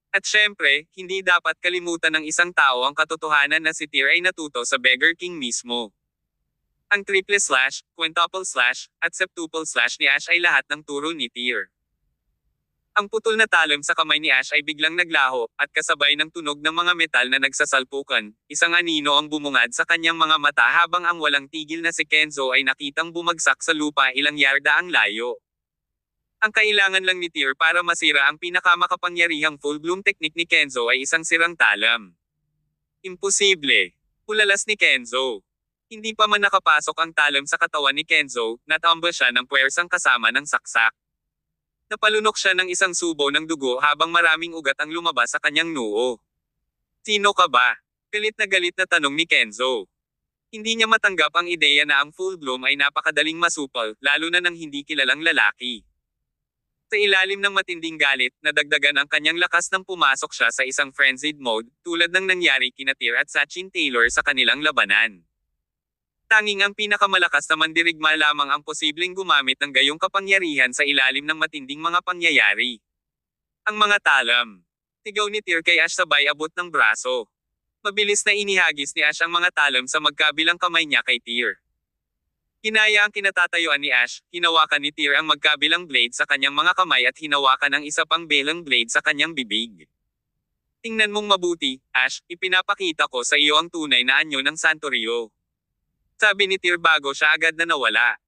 At syempre, hindi dapat kalimutan ng isang tao ang katotohanan na si Tyr ay natuto sa Beggar King mismo. Ang triple slash, quintuple slash, at septuple slash ni Ash ay lahat ng turo ni Tyr. Ang putol na talon sa kamay ni Ash ay biglang naglaho, at kasabay ng tunog ng mga metal na nagsasalpukan, isang anino ang bumungad sa kanyang mga mata habang ang walang tigil na si Kenzo ay nakitang bumagsak sa lupa ilang yarda ang layo. Ang kailangan lang ni Tyr para masira ang pinakamakapangyarihang full bloom technique ni Kenzo ay isang sirang talam. Imposible. Ulalas ni Kenzo. Hindi pa man nakapasok ang talam sa katawan ni Kenzo, natamba siya ng puwersang kasama ng saksak. Napalunok siya ng isang subo ng dugo habang maraming ugat ang lumabas sa kanyang noo. Sino ka ba? Galit na tanong ni Kenzo. Hindi niya matanggap ang ideya na ang full bloom ay napakadaling masupal, lalo na ng hindi kilalang lalaki. Sa ilalim ng matinding galit, nadagdagan ang kanyang lakas nang pumasok siya sa isang frenzied mode, tulad ng nangyari kina Tyr at Sachin Taylor sa kanilang labanan. Tanging ang pinakamalakas na mandirigma lamang ang posibleng gumamit ng gayong kapangyarihan sa ilalim ng matinding mga pangyayari. Ang mga talam. Sigaw ni Tyr kay Ash sabay abot ng braso. Mabilis na inihagis ni Ash ang mga talam sa magkabilang kamay niya kay Tyr. Hinaya ang kinatatayuan ni Ash, hinawakan ni Tyr ang magkabilang blade sa kanyang mga kamay at hinawakan ang isa pang belang blade sa kanyang bibig. Tingnan mong mabuti, Ash, ipinapakita ko sa iyo ang tunay na anyo ng Santo Rio. Sabi ni Tyr bago siya agad na nawala.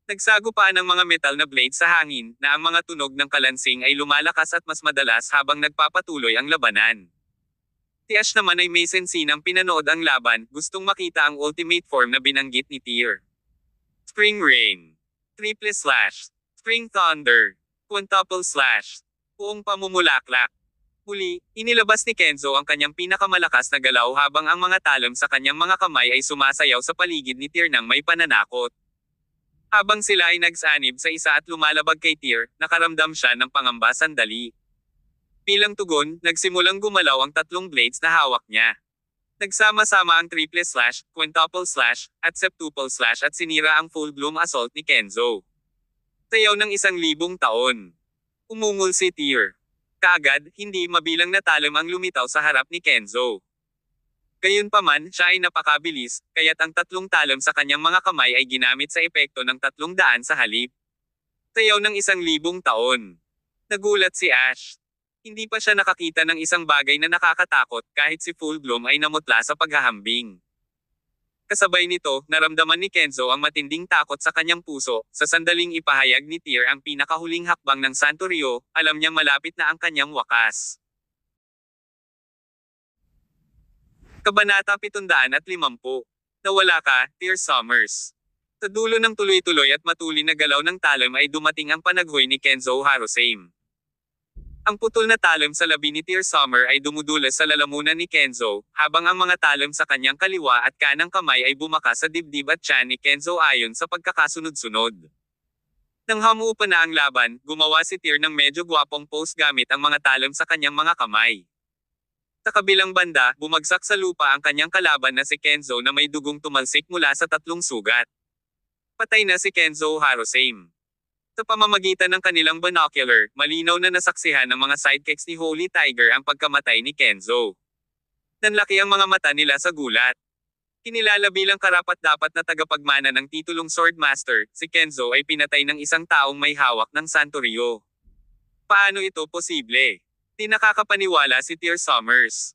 Nagsagupaan ang mga metal na blade sa hangin, na ang mga tunog ng kalansing ay lumalakas at mas madalas habang nagpapatuloy ang labanan. Si Ash naman ay may sensinang pinanood ang laban, gustong makita ang ultimate form na binanggit ni Tyr. Spring Rain. Triple slash. Spring Thunder. Quintuple slash. Buong pamumulaklak. Muli, inilabas ni Kenzo ang kanyang pinakamalakas na galaw habang ang mga talam sa kanyang mga kamay ay sumasayaw sa paligid ni Tyr nang may pananakot. Habang sila ay nagsanib sa isa at lumalabag kay Tyr, nakaramdam siya ng pangamba sandali. Bilang tugon, nagsimulang gumalaw ang tatlong blades na hawak niya. Nagsama-sama ang triple slash, quintuple slash, at septuple slash at sinira ang full bloom assault ni Kenzo. Sayaw ng 1,000 taon. Umungol si Tyr. Kaagad, hindi mabilang na talam ang lumitaw sa harap ni Kenzo. Gayunpaman, siya ay napakabilis, kaya't ang tatlong talam sa kanyang mga kamay ay ginamit sa epekto ng 300 sa halip. Sayaw ng 1,000 taon. Nagulat si Ash. Hindi pa siya nakakita ng isang bagay na nakakatakot kahit si Full Bloom ay namutla sa paghahambing. Kasabay nito, naramdaman ni Kenzo ang matinding takot sa kanyang puso. Sa sandaling ipahayag ni Tyr ang pinakahuling hakbang ng Santo Rio, alam niyang malapit na ang kanyang wakas. Kabanata 750. Nawala ka, Tyr Summers. Sa dulo ng tuloy-tuloy at matulin na galaw ng talam ay dumating ang panaghoy ni Kenzo Harusame. Ang putol na talam sa labi ni Tyr Summer ay dumudulas sa lalamunan ni Kenzo, habang ang mga talam sa kanyang kaliwa at kanang kamay ay bumakas sa dibdib at tiyan ni Kenzo ayon sa pagkakasunod-sunod. Nang hamuupan na ang laban, gumawa si Tyr ng medyo gwapong pose gamit ang mga talam sa kanyang mga kamay. Sa kabilang banda, bumagsak sa lupa ang kanyang kalaban na si Kenzo na may dugong tumalsik mula sa 3 sugat. Patay na si Kenzo Harusame. Sa pamamagitan ng kanilang binocular, malinaw na nasaksihan ng mga sidekicks ni Holy Tiger ang pagkamatay ni Kenzo. Nanlaki ang mga mata nila sa gulat. Kinilala bilang karapat-dapat na tagapagmana ng titulong Swordmaster, si Kenzo ay pinatay ng isang taong may hawak ng Santo Rio. Paano ito posible? Di nakakapaniwala si Tyr Summers.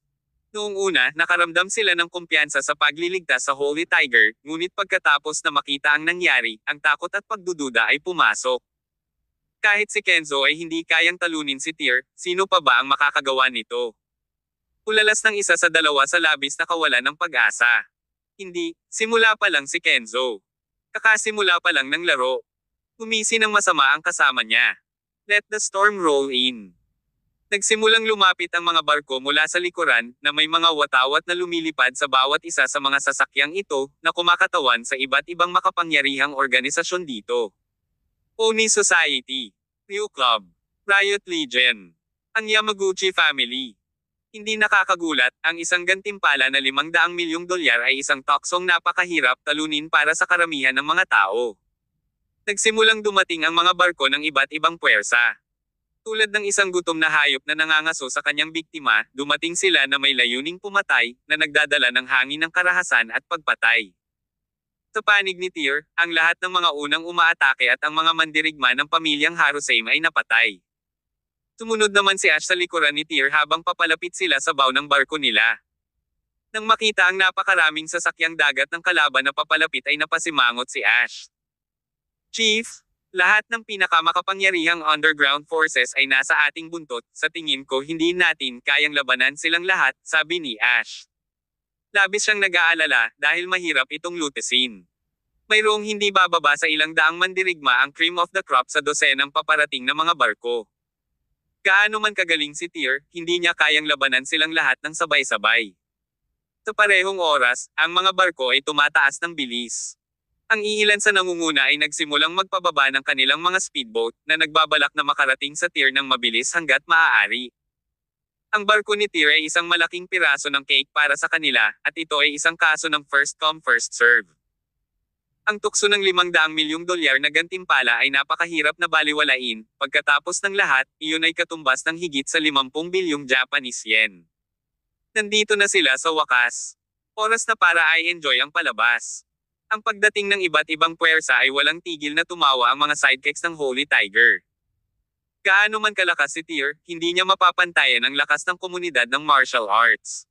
Noong una, nakaramdam sila ng kumpiyansa sa pagliligtas sa Holy Tiger, ngunit pagkatapos na makita ang nangyari, ang takot at pagdududa ay pumasok. Kahit si Kenzo ay hindi kayang talunin si Tyr, sino pa ba ang makakagawa nito? Ulalas ng isa sa dalawa sa labis na kawalan ng pag-asa. Hindi, simula pa lang si Kenzo. Kakasimula pa lang ng laro. Umisi ng masama ang kasama niya. Let the storm roll in. Nagsimulang lumapit ang mga barko mula sa likuran, na may mga watawat na lumilipad sa bawat isa sa mga sasakyang ito, na kumakatawan sa iba't ibang makapangyarihang organisasyon dito. Oni Society, Rio Club, Riot Legion, ang Yamaguchi Family, Hindi nakakagulat, ang isang gantimpala na 500 milyong dolyar ay isang toksong napakahirap talunin para sa karamihan ng mga tao. Nagsimulang dumating ang mga barko ng iba't ibang puwersa. Tulad ng isang gutom na hayop na nangangaso sa kanyang biktima, dumating sila na may layuning pumatay, na nagdadala ng hangin ng karahasan at pagpatay. Sa panig ni Tyr, ang lahat ng mga unang umaatake at ang mga mandirigma ng pamilyang Harusame ay napatay. Sumunod naman si Ash sa likuran ni Tyr habang papalapit sila sa bow ng barko nila. Nang makita ang napakaraming sasakyang dagat ng kalaban na papalapit ay napasimangot si Ash. Chief, lahat ng pinakamakapangyarihang underground forces ay nasa ating buntot, sa tingin ko hindi natin kayang labanan silang lahat, sabi ni Ash. Labis siyang nag-aalala dahil mahirap itong lutesin. Mayroong hindi bababa sa ilang daang mandirigma ang cream of the crop sa dosenang paparating na mga barko. Gaano man kagaling si Tyr, hindi niya kayang labanan silang lahat ng sabay-sabay. Sa parehong oras, ang mga barko ay tumataas ng bilis. Ang iilan sa nangunguna ay nagsimulang magpababa ng kanilang mga speedboat, na nagbabalak na makarating sa Tyr ng mabilis hanggat maaari. Ang barko ni Tyr ay isang malaking piraso ng cake para sa kanila, at ito ay isang kaso ng first come first serve. Ang tukso ng 500 milyong dolyar na gantimpala ay napakahirap na baliwalain, pagkatapos ng lahat, iyon ay katumbas ng higit sa 50 bilyong Japanese yen. Nandito na sila sa wakas. Oras na para ay enjoy ang palabas. Ang pagdating ng iba't ibang puwersa ay walang tigil na tumawa ang mga sidekicks ng Holy Tiger. Gaano man kalakas si Tyr, hindi niya mapapantayan ang lakas ng komunidad ng martial arts.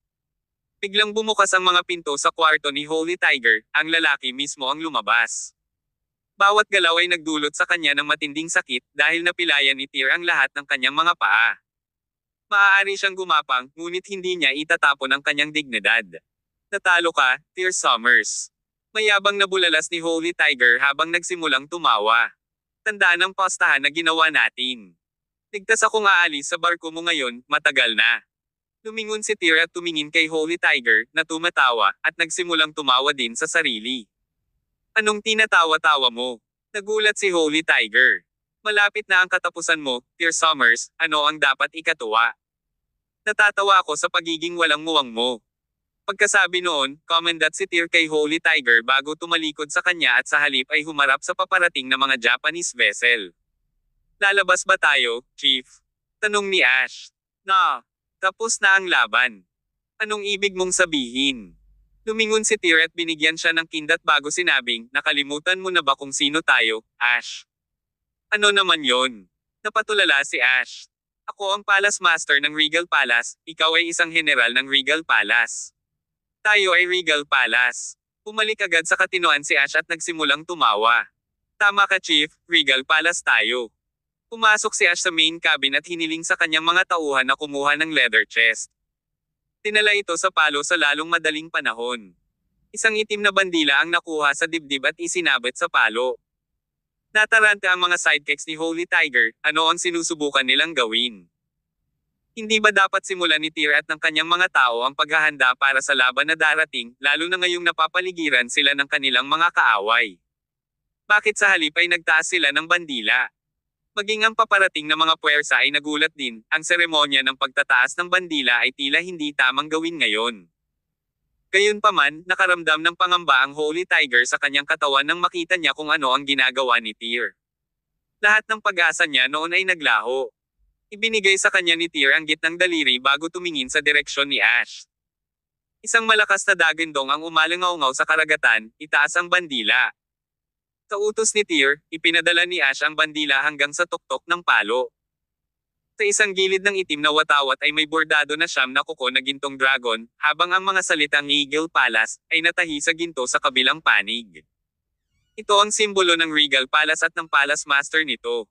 Biglang bumukas ang mga pinto sa kwarto ni Holy Tiger, ang lalaki mismo ang lumabas. Bawat galaw ay nagdulot sa kanya ng matinding sakit dahil napilayan ni Tyr ang lahat ng kanyang mga paa. Maaari siyang gumapang, ngunit hindi niya itatapon ang kanyang dignidad. Natalo ka, Tyr Summers. Mayabang na bulalas ni Holy Tiger habang nagsimulang tumawa. Tandaan ang pastahan na ginawa natin. Ligtas akong aalis sa barko mo ngayon, matagal na. Lumingon si Tyr at tumingin kay Holy Tiger, na tumatawa, at nagsimulang tumawa din sa sarili. Anong tinatawa-tawa mo? Nagulat si Holy Tiger. Malapit na ang katapusan mo, Tyr Summers, ano ang dapat ikatuwa? Natatawa ako sa pagiging walang muwang mo. Pagkasabi noon, kumandat si Tyr kay Holy Tiger bago tumalikod sa kanya at sa halip ay humarap sa paparating na mga Japanese vessel. Lalabas ba tayo, Chief? Tanong ni Ash. Na. Tapos na ang laban. Anong ibig mong sabihin? Lumingon si Tyr at binigyan siya ng kindat bago sinabing, nakalimutan mo na ba kung sino tayo, Ash? Ano naman yon? Napatulala si Ash. Ako ang Palace Master ng Regal Palace, ikaw ay isang general ng Regal Palace. Tayo ay Regal Palace. Pumalik agad sa katinoan si Ash at nagsimulang tumawa. Tama ka Chief, Regal Palace tayo. Pumasok si Ash sa main cabin at hiniling sa kanyang mga tauhan na kumuha ng leather chest. Tinala ito sa palo sa lalong madaling panahon. Isang itim na bandila ang nakuha sa dibdib at isinabit sa palo. Nataranta ang mga sidekicks ni Holy Tiger, ano ang sinusubukan nilang gawin? Hindi ba dapat simulan ni Tyr at ng kanyang mga tao ang paghahanda para sa laban na darating, lalo na ngayong napapaligiran sila ng kanilang mga kaaway? Bakit sa halip ay nagtaas sila ng bandila? Maging ang paparating na mga puwersa ay nagulat din, ang seremonya ng pagtataas ng bandila ay tila hindi tamang gawin ngayon. Gayunpaman, nakaramdam ng pangamba ang Holy Tiger sa kanyang katawan nang makita niya kung ano ang ginagawa ni Tyr. Lahat ng pag-asa niya noon ay naglaho. Ibinigay sa kanya ni Tyr ang gitnang daliri bago tumingin sa direksyon ni Ash. Isang malakas na dagandong ang umalangaw-ngaw sa karagatan, itaas ang bandila. Sa utos ni Tyr, ipinadala ni Ash ang bandila hanggang sa tuktok ng palo. Sa isang gilid ng itim na watawat ay may bordado na siyam na kuko na gintong dragon, habang ang mga salitang Regal Palace ay natahi sa ginto sa kabilang panig. Ito ang simbolo ng Regal Palace at ng Palace Master nito.